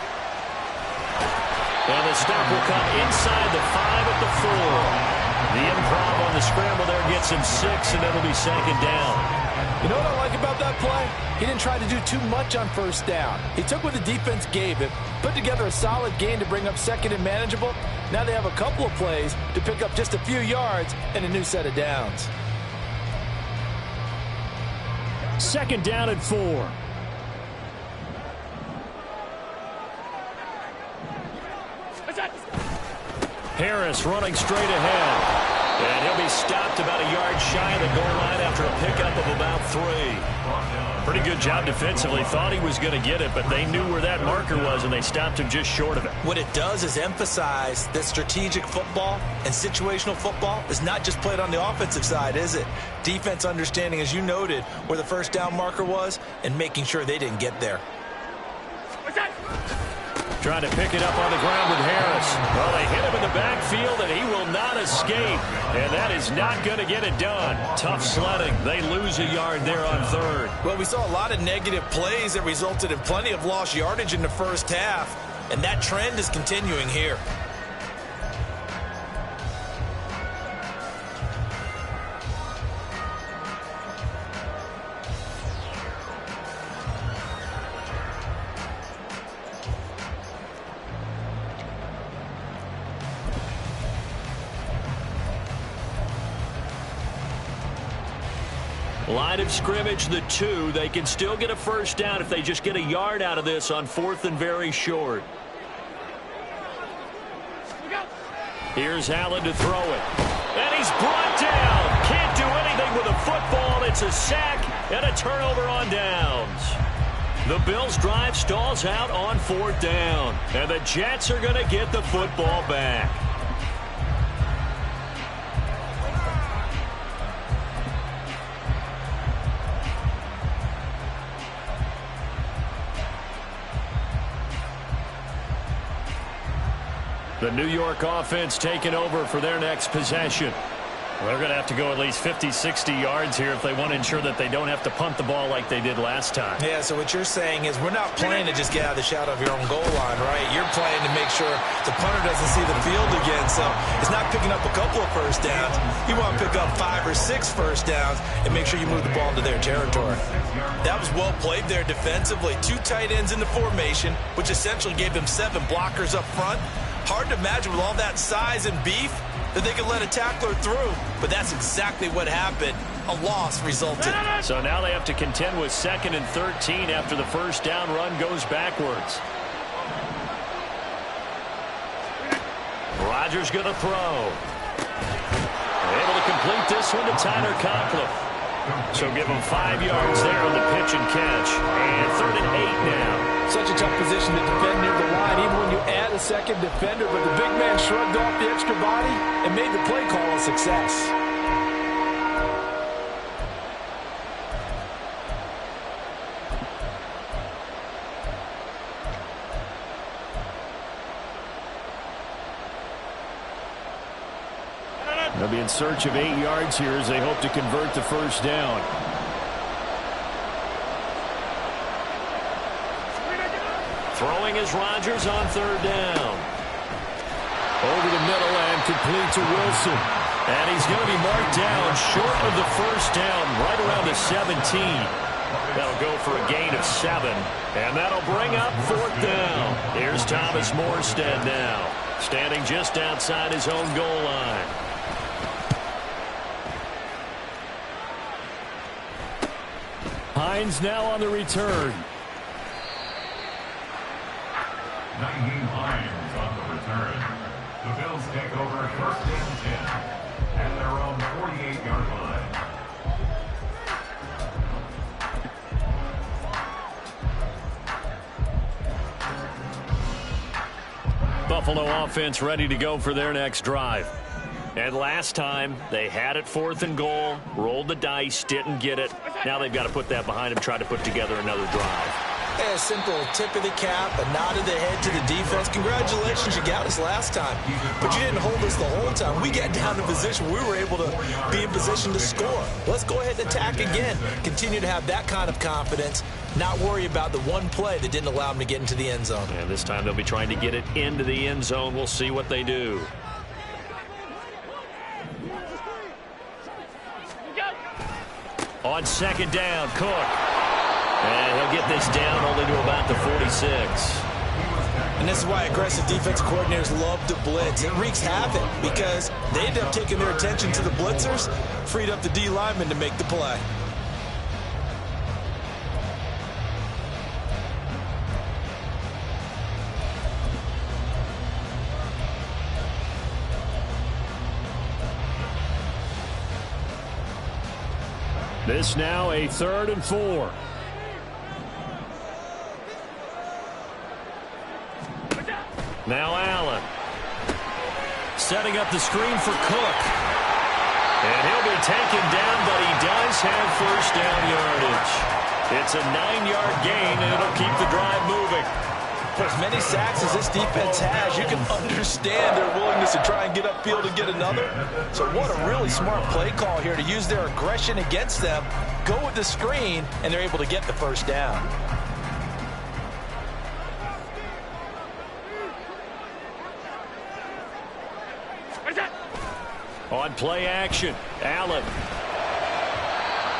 Speaker 2: And the stop will come inside the 5 at the 4. The improv on the scramble there gets him 6, and it'll be second down.
Speaker 3: You know what I like about that play? He didn't try to do too much on first down. He took what the defense gave him, put together a solid gain to bring up second and manageable. Now they have a couple of plays to pick up just a few yards and a new set of downs.
Speaker 2: Second down and 4. Harris running straight ahead. And he'll be stopped about a yard shy of the goal line after a pickup of about 3. Pretty good job defensively. Thought he was going to get it, but they knew where that marker was, and they stopped him just short of it.
Speaker 7: What it does is emphasize that strategic football and situational football is not just played on the offensive side, is it? Defense understanding, as you noted, where the first down marker was and making sure they didn't get there.
Speaker 2: Trying to pick it up on the ground with Harris. Well, they hit him in the backfield, and he will not escape. And that is not going to get it done. Tough sledding. They lose a yard there on third.
Speaker 7: Well, we saw a lot of negative plays that resulted in plenty of lost yardage in the first half. And that trend is continuing here.
Speaker 2: Line of scrimmage, the 2. They can still get a first down if they just get a yard out of this on 4th and very short. Here's Allen to throw it. And he's brought down. Can't do anything with a football. It's a sack and a turnover on downs. The Bills' drive stalls out on 4th down. And the Jets are going to get the football back. The New York offense taking over for their next possession. They're going to have to go at least 50, 60 yards here if they want to ensure that they don't have to punt the ball like they did last time.
Speaker 7: Yeah, so what you're saying is we're not playing to just get out of the shadow of your own goal line, right? You're playing to make sure the punter doesn't see the field again. So it's not picking up a couple of first downs. You want to pick up 5 or 6 first downs and make sure you move the ball into their territory. That was well played there defensively. 2 tight ends in the formation, which essentially gave them 7 blockers up front. Hard to imagine with all that size and beef that they could let a tackler through, but that's exactly what happened. A loss resulted.
Speaker 2: So now they have to contend with 2nd and 13 after the first down run goes backwards. Rodgers going to throw. Able to complete this one to Tyler Conklin. So give him 5 yards there on the pitch and catch. And 3rd and 8 now.
Speaker 3: Such a tough position to defend near the line, even when you add a second defender. But the big man shrugged off the extra body and made the play call a success.
Speaker 2: They'll be in search of 8 yards here as they hope to convert the first down. Throwing is Rodgers on 3rd down. Over the middle and complete to Wilson. And he's going to be marked down short of the first down, right around the 17. That'll go for a gain of 7. And that'll bring up 4th down. Here's Thomas Morstead now, standing just outside his own goal line. Hines now on the return.
Speaker 4: Naheem Hines on the return. The Bills take over 1st and 10 at their own 48-yard line.
Speaker 2: Buffalo offense ready to go for their next drive. And last time, they had it 4th and goal, rolled the dice, didn't get it. Now they've got to put that behind them, try to put together another drive.
Speaker 7: A simple tip of the cap, a nod of the head to the defense. Congratulations, you got us last time. But you didn't hold us the whole time. We got down to position. We were able to be in position to score. Let's go ahead and attack again. Continue to have that kind of confidence. Not worry about the one play that didn't allow them to get into the end zone.
Speaker 2: And this time they'll be trying to get it into the end zone. We'll see what they do. On 2nd down, Cook. And he'll get this down only to about the 46.
Speaker 7: And this is why aggressive defensive coordinators love to blitz. It wreaks havoc because they end up taking their attention to the blitzers, freed up the D lineman to make the play.
Speaker 2: This now a 3rd and 4. Now Allen. Setting up the screen for Cook. And he'll be taken down, but he does have first down yardage. It's a 9-yard gain, and it'll keep the drive moving.
Speaker 7: For as many sacks as this defense has, you can understand their willingness to try and get upfield and get another. So what a really smart play call here to use their aggression against them, go with the screen, and they're able to get the first down.
Speaker 2: On play action, Allen.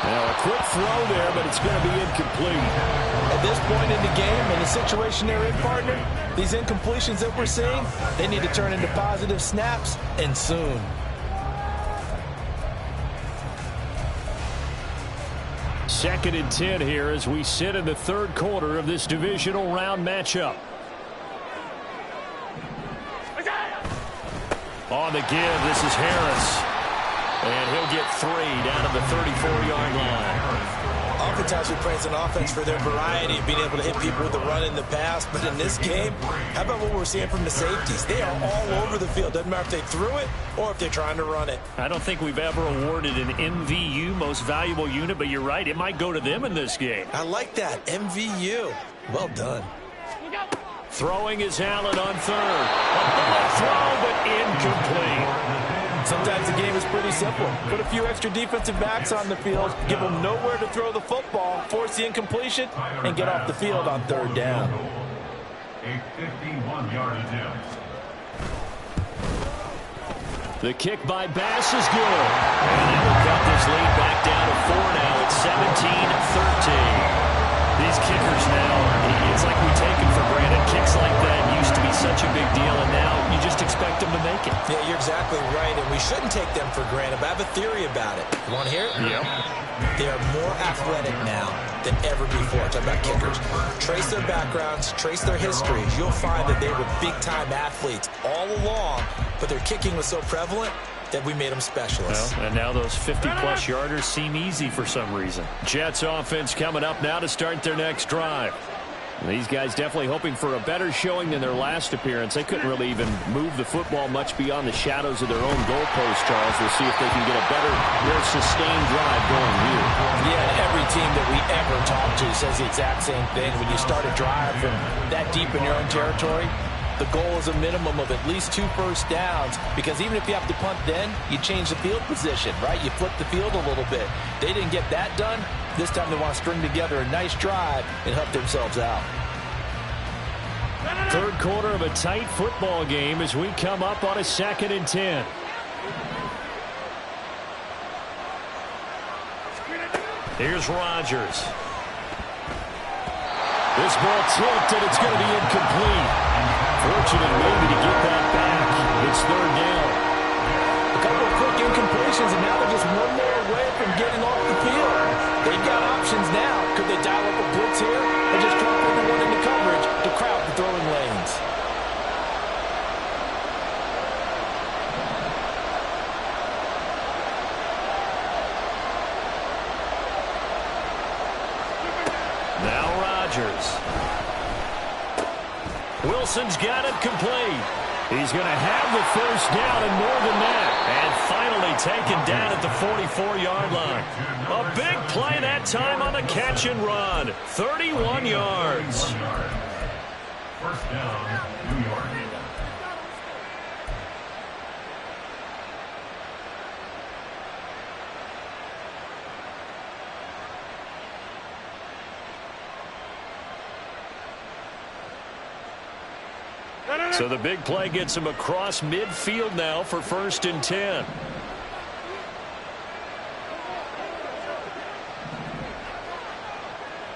Speaker 2: Now a quick throw there, but it's going to be incomplete.
Speaker 7: At this point in the game, in the situation they're in, partner, these incompletions that we're seeing, they need to turn into positive snaps, and soon.
Speaker 2: Second and 10 here as we sit in the 3rd quarter of this divisional round matchup. On the give, this is Harris. And he'll get 3 down to the 34-yard line.
Speaker 7: Oftentimes we praise an offense for their variety of being able to hit people with the run and the pass. But in this game, how about what we're seeing from the safeties? They are all over the field. Doesn't matter if they threw it or if they're trying to run it.
Speaker 2: I don't think we've ever awarded an MVU, most valuable unit, but you're right. It might go to them in this game.
Speaker 7: I like that. MVU. Well done.
Speaker 2: Throwing is Allen on third. A bullet throw, but incomplete.
Speaker 3: Sometimes the game is pretty simple. Put a few extra defensive backs on the field, give them nowhere to throw the football, force the incompletion, and get off the field on third down.
Speaker 4: A 51-yard attempt.
Speaker 2: The kick by Bass is good. And that will cut this lead back down to 4 now. It's 17-13. These kickers now, it's like we take them for granted. Kicks like that used to be such a big deal, and now you just expect them to make it.
Speaker 7: Yeah, you're exactly right, and we shouldn't take them for granted, but I have a theory about it. You want to hear it?
Speaker 2: Yep.
Speaker 7: They are more athletic now than ever before. Talking about kickers. Trace their backgrounds, trace their histories. You'll find that they were big-time athletes all along, but their kicking was so prevalent that we made them specialists.
Speaker 2: Well, and now those 50-plus yarders seem easy for some reason. Jets offense coming up now to start their next drive. And these guys definitely hoping for a better showing than their last appearance. They couldn't really even move the football much beyond the shadows of their own goalpost, Charles. We'll see if they can get a better, more sustained drive going here.
Speaker 3: Yeah, every team that we ever talk to says the exact same thing. When you start a drive from that deep in your own territory, the goal is a minimum of at least 2 first downs, because even if you have to punt then, you change the field position, right? You flip the field a little bit. They didn't get that done. This time they want to string together a nice drive and help themselves out.
Speaker 2: Third quarter of a tight football game as we come up on a 2nd and 10. Here's Rodgers. This ball tipped, and it's going to be incomplete. Fortunate maybe to get that back. It's third down.
Speaker 3: A couple of quick incompletions, and now they're just one more away from getting off the field. They've got options now. Could they dial up a blitz here or just drop everyone into coverage to crowd the throwing lanes?
Speaker 2: Now Rodgers. Wilson's got it complete. He's going to have the first down and more than that. And finally taken down at the 44-yard line. A big play that time on the catch and run. 31 yards.
Speaker 4: First down, New York.
Speaker 2: So the big play gets him across midfield now for 1st and 10.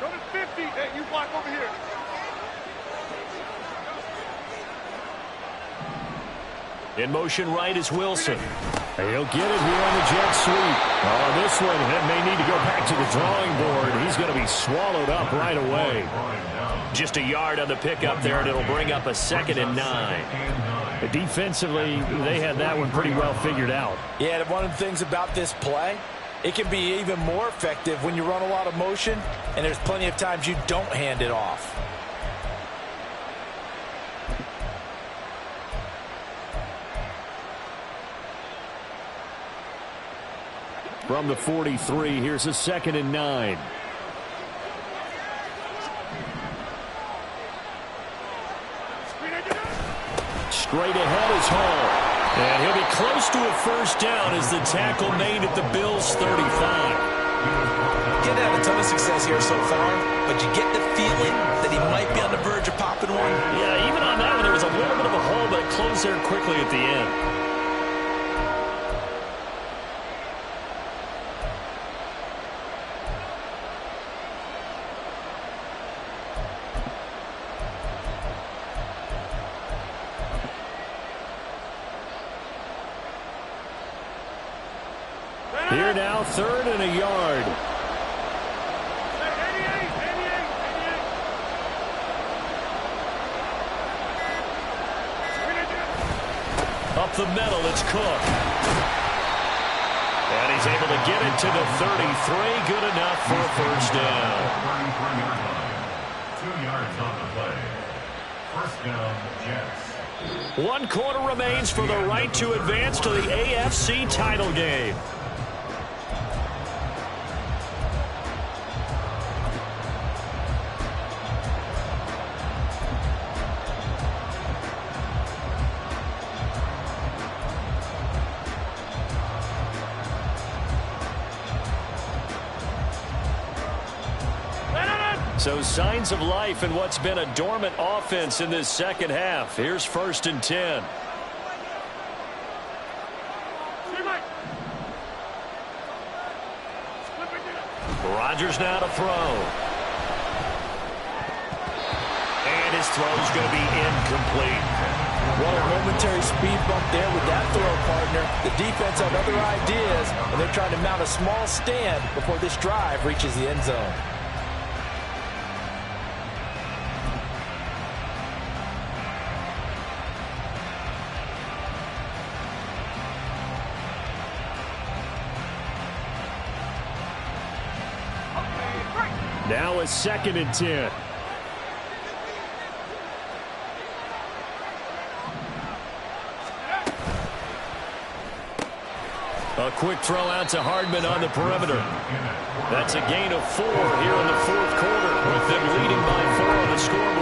Speaker 5: Go to 50. Hey, you block over here.
Speaker 2: In motion right is Wilson. He'll get it here on the jet sweep. Oh, this one may need to go back to the drawing board. He's going to be swallowed up right away. Just a yard on the pickup there, and it'll bring up a 2nd and 9. Defensively, they had that one pretty well figured out.
Speaker 3: Yeah, one of the things about this play, it can be even more effective when you run a lot of motion, and there's plenty of times you don't hand it off.
Speaker 2: From the 43, here's a 2nd and 9. Straight ahead is Hall. And he'll be close to a first down as the tackle made at the Bills' 35.
Speaker 7: Didn't have a ton of success here so far, but you get the feeling that he might be on the verge of popping one.
Speaker 2: Yeah, even on that one, there was a little bit of a hole, but it closed there quickly at the end. Here now, 3rd and a yard. Up the middle, it's Cook. And he's able to get it to the 33. Good enough for a first down.
Speaker 4: 2 yards on the play. First down, Jets.
Speaker 2: 1 quarter remains for the right to advance to the AFC title game. So signs of life in what's been a dormant offense in this second half. Here's 1st and 10. Rodgers now to throw. And his throw is going to be incomplete.
Speaker 3: Well, a momentary speed bump there with that throw, partner. The defense had other ideas, and they're trying to mount a small stand before this drive reaches the end zone.
Speaker 2: Now it's 2nd and 10. A quick throw out to Hardman on the perimeter. That's a gain of 4 here in the 4th quarter, with them leading by 4 on the scoreboard.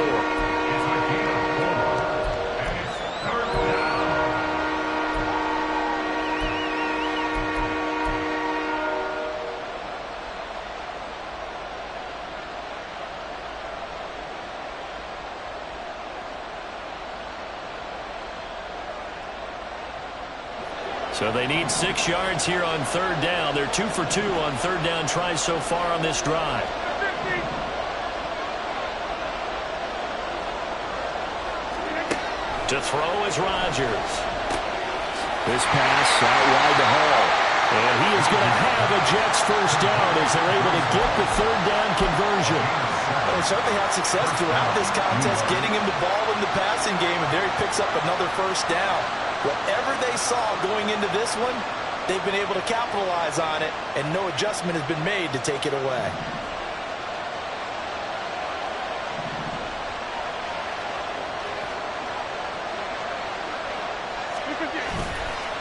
Speaker 2: So they need 6 yards here on 3rd down. They're 2 for 2 on 3rd down tries so far on this drive. To throw is Rodgers. This pass out wide to Hall. And he is going to have a Jets 1st down as they're able to get the 3rd down conversion.
Speaker 3: They certainly had success throughout this contest, getting him the ball in the passing game, and there he picks up another 1st down. Whatever they saw going into this one, they've been able to capitalize on it, and no adjustment has been made to take it away.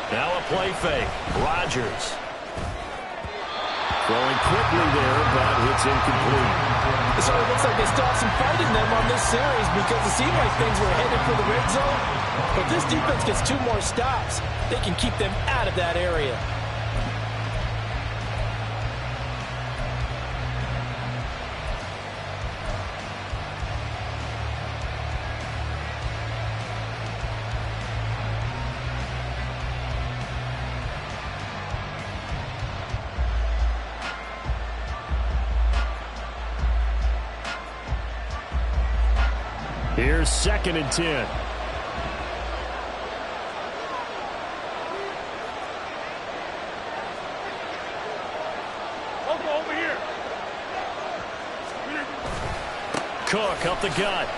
Speaker 2: Now a play fake. Rodgers. Throwing quickly there, but it's incomplete.
Speaker 3: It sort of looks like they still have some fight in them on this series because it seemed like things were headed for the red zone. But this defense gets 2 more stops. They can keep them out of that area.
Speaker 2: Here's 2nd and 10.
Speaker 5: Over here.
Speaker 2: Cook up the gut.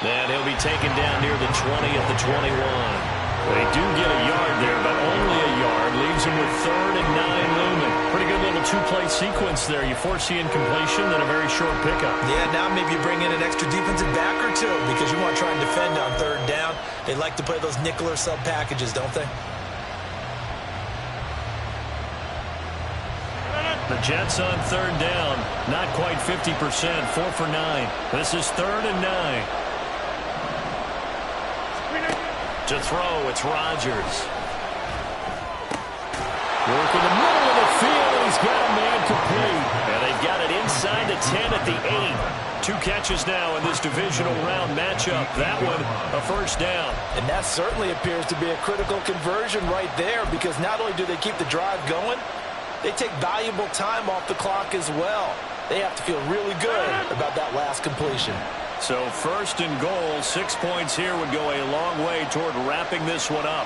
Speaker 2: And he'll be taken down near the 20 at the 21. They do get a yard there, but only a yard. Leaves him with 3rd and 9 looming. Pretty good little 2-play sequence there. You force the incompletion, then a very short pickup.
Speaker 7: Yeah, now maybe you bring in an extra defensive back or 2 because you want to try and defend on 3rd down. They like to play those nickel or sub packages, don't they?
Speaker 2: The Jets on 3rd down, not quite 50%, 4 for 9. This is 3rd and 9. To throw, it's Rodgers. Work in the middle of the field, he's got a man complete. And they've got it inside the 10 at the 8. 2 catches now in this divisional round matchup. That one, a 1st down.
Speaker 3: And that certainly appears to be a critical conversion right there because not only do they keep the drive going, they take valuable time off the clock as well. They have to feel really good about that last completion.
Speaker 2: So 1st and goal, 6 points here would go a long way toward wrapping this one up.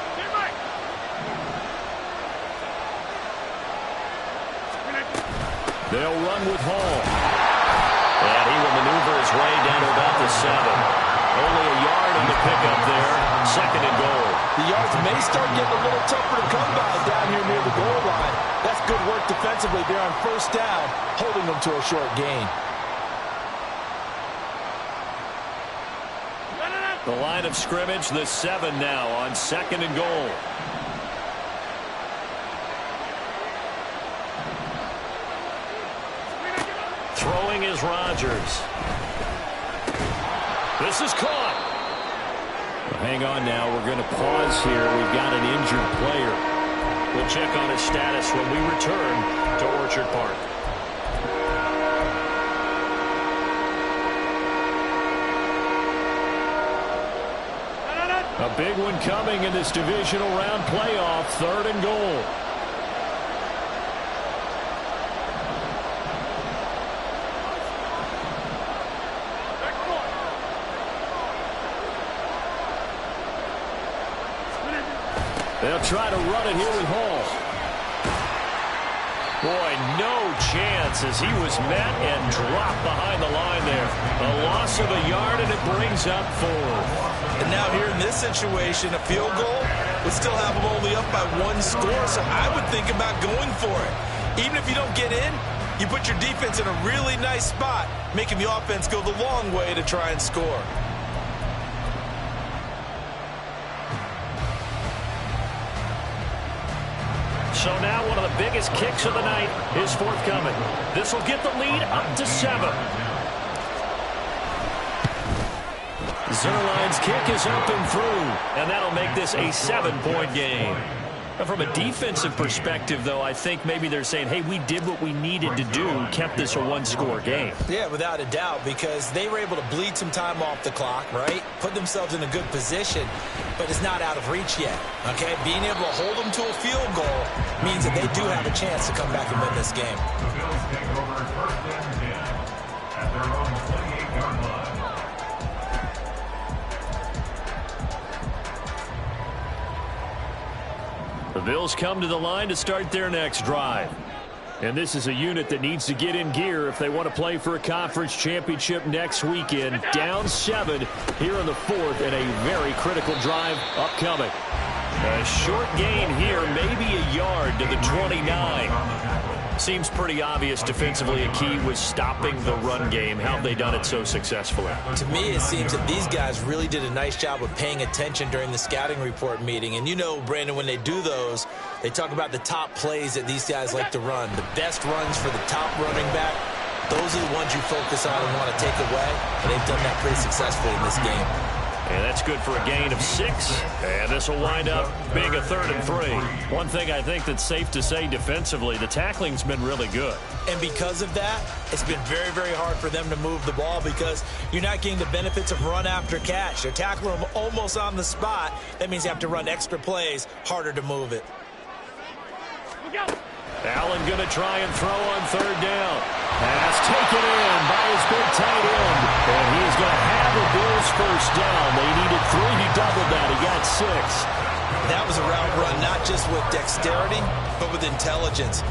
Speaker 2: They'll run with Hall. And he will maneuver his way down to about the 7. Only a yard on the pickup there. 2nd and goal.
Speaker 3: The yards may start getting a little tougher to come by down here near the goal line. That's good work defensively there on 1st down, holding them to a short gain.
Speaker 2: The line of scrimmage, the 7 now on 2nd and goal. Throwing is Rodgers. This is caught. Hang on now. We're going to pause here. We've got an injured player. We'll check on his status when we return to Orchard Park. big one coming in this divisional round playoff. 3rd and goal. They'll try to run it here with Hall. Boy, no chance as he was met and dropped behind the line there. A loss of a yard, and it brings up 4.
Speaker 7: And now here in this situation, a field goal would still have them only up by 1 score, so I would think about going for it. Even if you don't get in, you put your defense in a really nice spot, making the offense go the long way to try and score.
Speaker 2: So now one of the biggest kicks of the night is forthcoming. This will get the lead up to 7. Zerline's kick is up and through, and that'll make this a 7-point game. Now, from a defensive perspective, though, I think maybe they're saying, hey, we did what we needed to do, kept this a 1-score game.
Speaker 7: Yeah, without a doubt, because they were able to bleed some time off the clock, right? Put themselves in a good position, but it's not out of reach yet, okay? Being able to hold them to a field goal means that they do have a chance to come back and win this game.
Speaker 4: The Bills take over 1st and 10 at their own 28-yard line.
Speaker 2: The Bills come to the line to start their next drive. And this is a unit that needs to get in gear if they want to play for a conference championship next weekend. Down 7 here in the 4th, and a very critical drive upcoming. A short gain here, maybe a yard to the 29. Seems pretty obvious defensively a key was stopping the run game. How have they done it so successfully?
Speaker 7: To me, it seems that these guys really did a nice job of paying attention during the scouting report meeting. And you know, Brandon, when they do those, they talk about the top plays that these guys like to run. The best runs for the top running back, those are the ones you focus on and want to take away. And they've done that pretty successfully in this game.
Speaker 2: And that's good for a gain of 6. And this will wind up being a 3rd and 3. One thing I think that's safe to say defensively, the tackling's been really good.
Speaker 7: And because of that, it's been very, very hard for them to move the ball because you're not getting the benefits of run after catch. They're tackling them almost on the spot. That means you have to run extra plays, harder to move it.
Speaker 2: Allen going to try and throw on 3rd down. Pass taken in by his big tight end. And he's going to have the Bills 1st down. They needed 3. He doubled that. He got 6.
Speaker 7: That was a route run, not just with dexterity, but with intelligence.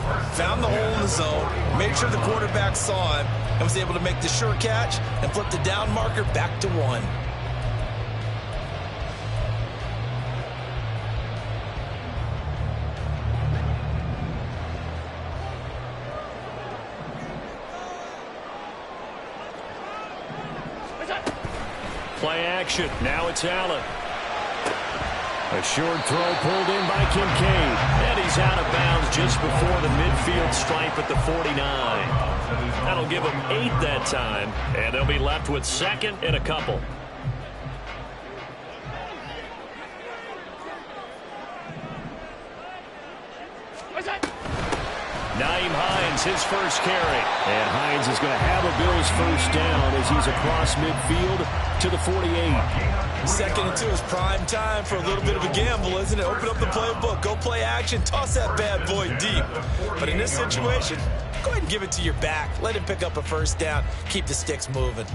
Speaker 7: Found the hole in the zone, made sure the quarterback saw him, and was able to make the sure catch and flip the down marker back to 1.
Speaker 2: Play action. Now it's Allen. A short throw pulled in by Kincaid. And he's out of bounds just before the midfield stripe at the 49. That'll give them 8 that time. And they'll be left with 2nd and a couple. Naeem Hines, his first carry. And Hines is going to have a Bills 1st down as he's across midfield to the 48.
Speaker 7: 2nd and 2 is prime time for a little bit of a gamble, isn't it? Open up the playbook, go play action, toss that bad boy deep. But in this situation, go ahead and give it to your back. Let him pick up a 1st down. Keep the sticks moving.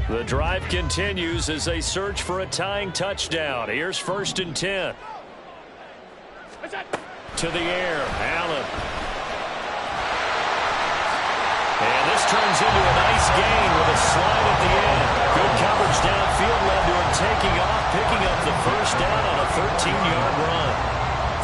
Speaker 2: The drive continues as they search for a tying touchdown. Here's 1st and 10. To the air, Allen. And this turns into a nice gain with a slide at the end. Good coverage downfield led to him taking off, picking up the 1st down on a 13-yard run.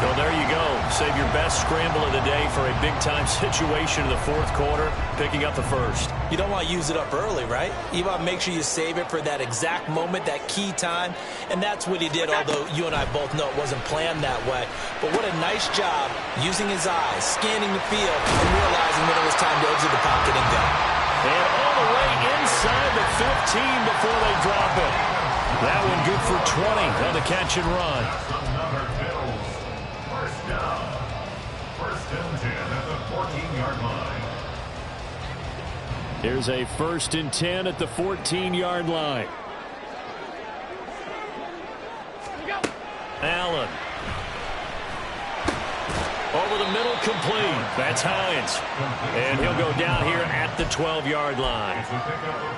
Speaker 2: Well, there you go. Save your best scramble of the day for a big-time situation in the 4th quarter, picking up the 1st.
Speaker 7: You don't want to use it up early, right? You want to make sure you save it for that exact moment, that key time. And that's what he did, although you and I both know it wasn't planned that way. But what a nice job using his eyes, scanning the field, and realizing when it was time to exit the pocket and go.
Speaker 2: And all the way inside the 15 before they drop it. That one good for 20 on the catch and run.
Speaker 4: Another Bills 1st down. 1st and 10 at the 14-yard line.
Speaker 2: Here's a 1st and 10 at the 14-yard line. Allen. Over the middle, complete. That's Hines. And he'll go down here at the 12-yard line.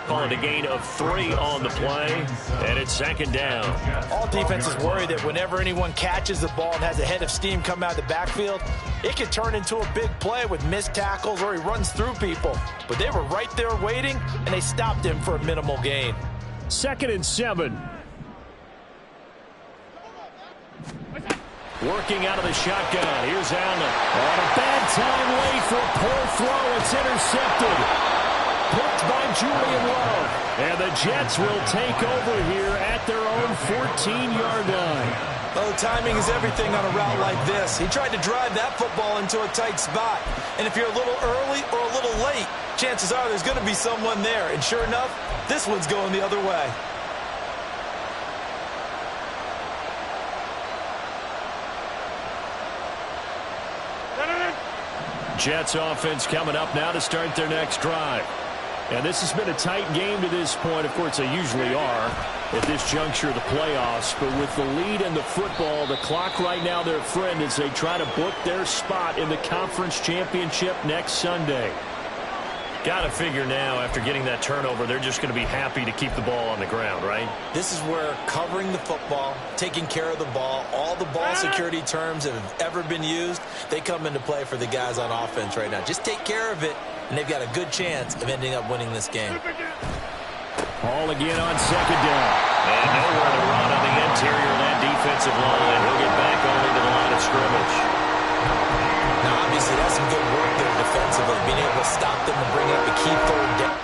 Speaker 2: Call it a gain of 3 on the play, and it's 2nd down.
Speaker 3: All defenses worry that whenever anyone catches the ball and has a head of steam come out of the backfield, it can turn into a big play with missed tackles or he runs through people. But they were right there waiting, and they stopped him for a minimal gain.
Speaker 2: 2nd and 7. Working out of the shotgun. Here's Allen. On a bad time late for a poor throw. It's intercepted. Picked by Julian Love. And the Jets will take over here at their own 14-yard line.
Speaker 7: Oh, timing is everything on a route like this. He tried to drive that football into a tight spot. And if you're a little early or a little late, chances are there's going to be someone there. And sure enough, this one's going the other way.
Speaker 2: Jets offense coming up now to start their next drive. And this has been a tight game to this point. Of course, they usually are at this juncture of the playoffs. But with the lead in the football, the clock right now their friend as they try to book their spot in the conference championship next Sunday. Got to figure now, after getting that turnover, they're just going to be happy to keep the ball on the ground, right?
Speaker 7: This is where covering the football, taking care of the ball, all the ball security terms that have ever been used, they come into play for the guys on offense right now. Just take care of it, and they've got a good chance of ending up winning this game.
Speaker 2: Ball again on 2nd down. And nowhere to run on the interior of that defensive line. He'll get back only to the line of scrimmage.
Speaker 7: Now, obviously, that's some good work there defensively, being able to stop them and bring up the key 3rd down.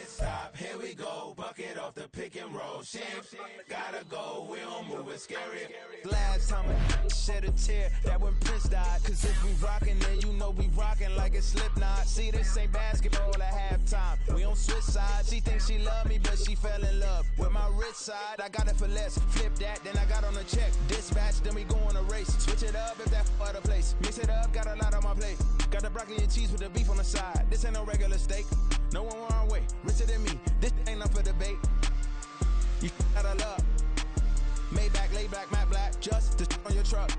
Speaker 1: Stop, here we go, bucket off the pick and roll. Champs, gotta go, we don't move it scary. Last time I shed a tear, that when Prince died. Cause if we rockin', then you know we rockin' like a Slipknot. See, this ain't basketball at halftime. We on switch sides. She thinks she love me, but she fell in love with my rich side. I got it for less. Flip that, then I got on a check. Dispatch, then we go on a race. Switch it up if that other place. Mix it up, got a lot on my plate. Got the broccoli and cheese with the beef on the side. This ain't no regular steak. No one wrong way. Richer than me. This ain't up for debate. You gotta love. Maybach, laid back, matte black. Just to on your truck.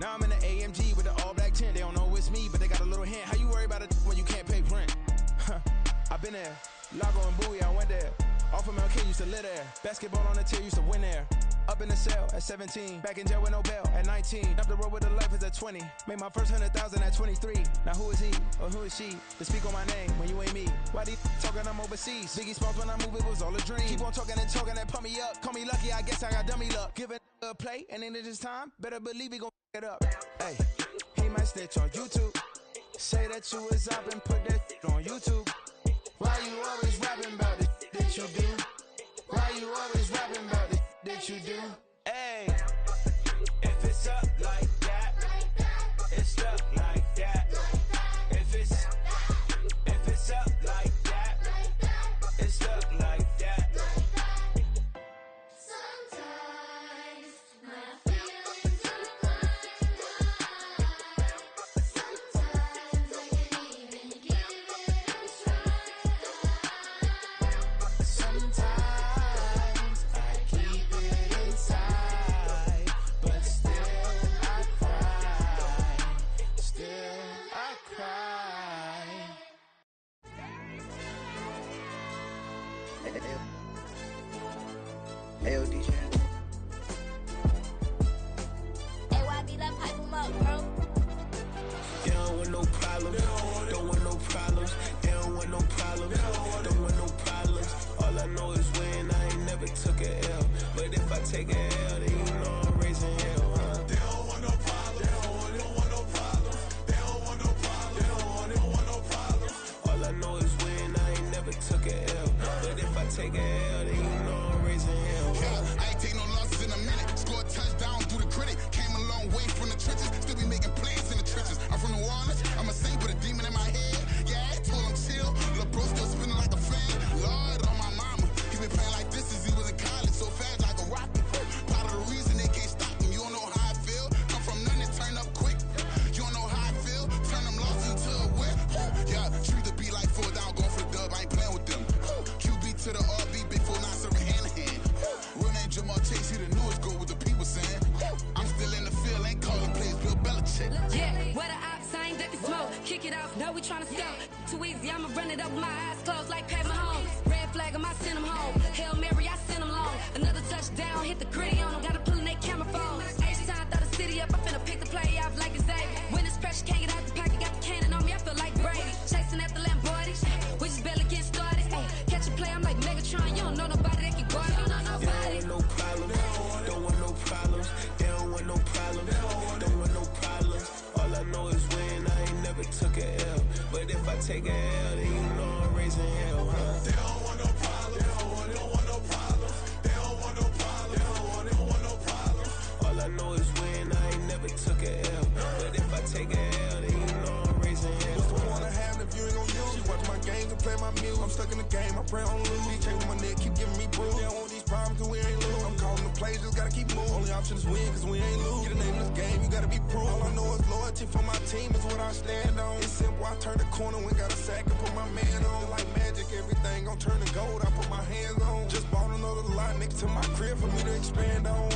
Speaker 1: Now I'm in the AMG with the all black tint. They don't know it's me, but they got a little hint. How you worry about it when you can't pay rent? I've been there. Lago and Bowie, I went there. Off of MLK, used to live there. Basketball on the tier, used to win there. Up in the cell at 17. Back in jail with no bail at 19. Up the road with the life is at 20. Made my first 100,000 at 23. Now who is he or who is she to speak on my name when you ain't me? Why these talking I'm overseas? Biggie Smalls when I move, it was all a dream. Keep on talking and pump me up. Call me lucky, I guess I got dummy luck. Give it a play and then this time, better believe he gon' it up. Hey, he might snitch on YouTube. Say that you was up and put that on YouTube. Why you always rapping about it that you do? Why you always rapping about it that you do? Hey, if it's up like that, it's up like that. If it's up like that, it's up like that.
Speaker 8: Sometimes my feelings are blind. Sometimes I can't even give it a try.
Speaker 1: Sometimes I keep it inside, but still I cry. Still I cry.
Speaker 9: Hey, DJ.
Speaker 8: AYB, let pipe him up, bro.
Speaker 1: They don't want no problems. Don't want no problems. They don't want no problems. Don't want no problems. All I know is win. I ain't never took a L. But if I take a L, then you know I'm raising hell, huh? They don't want no problems. They don't want no problems. They don't want no problems. They don't want no problems. All I know is win. I ain't never took a L. But if I take a L, then you know I'm raising hell, huh?
Speaker 10: I ain't take no losses in a minute. Scored touchdown through the critic. Came a long way from the trenches. Still be making plays in the trenches. I'm from New Orleans. I'm a saint with a demon in my head. Yeah, I told him chill. Lil' bro still spinning like a fan. Lord on my mama. He been playing like this since he was in college. So fast like a rocket. Part of the reason they gave
Speaker 8: tryna sell. Too easy, I'ma run it up with my eyes closed like Pat Mahomes. Red flag, I send them home. Hail Mary, I send them long. Another touchdown, hit the gritty on them. Gotta pull in their camera phone. H-time, throw the city up. I finna pick the play off like it's Xavier. When it's pressure, can't get out the pocket. Got the cannon on me, I feel like Brady. Chasing at the Lamborghini. We just barely get started. Ay, catch a play, I'm like Megatron. You don't know nobody that can guard it. You don't know nobody.
Speaker 1: They don't want no problems. Don't want no problems. They don't want no problems. Don't want no problems. All I know is win. I ain't never took a L. But if I take a L, then you know I'm raising hell, huh? They don't want no problems. They don't want no problems. They don't want no problems. They don't want no problems. All I know is win. I ain't never took a L. But if I take a L, then you know I'm raising hell.
Speaker 10: What's the point of having if you ain't gon' use? She watch my games and play my music. I'm stuck in the game. I pray on lose. Chain with my neck, keep giving me bruise. They don't want these problems 'cause we ain't lose. I'm calling the plays, just gotta keep moving. Only option is win 'cause we ain't lose. Get a name in this game, you gotta be proof. All I know is loyalty for my team is what I stand on. It's simple, I turn the corner when got a sack and put my man on. Like magic, everything gon' turn to gold. I put my hands on. Just bought another lot next to my crib for me to expand on.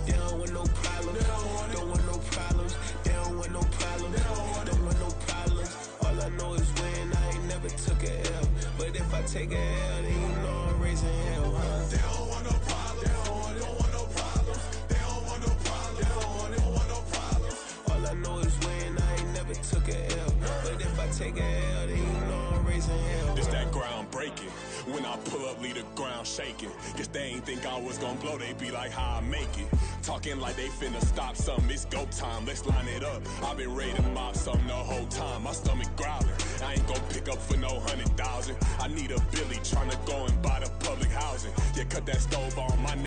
Speaker 1: They don't want no problems. Don't want no problems. They don't want no problems. Don't want no problems. All I know is win. I ain't never took a L. But if I take a L, then you know I'm raising hell, huh? They don't want no problems. They don't want no problems. They don't want no problems. They don't want no problems. All I know is win. I ain't never took a L. But if I take a L, then you know I'm raising hell.
Speaker 9: It's that ground breaking. When I pull up, leave the ground shaking. Guess they ain't think I was gonna blow, they be like, how I make it. Talking like they finna stop something, it's go time, let's line it up. I've been ready to mop something the whole time, my stomach growling. I ain't gon' pick up for no 100,000. I need a Billy tryna go and buy the public housing. Yeah, cut that stove on my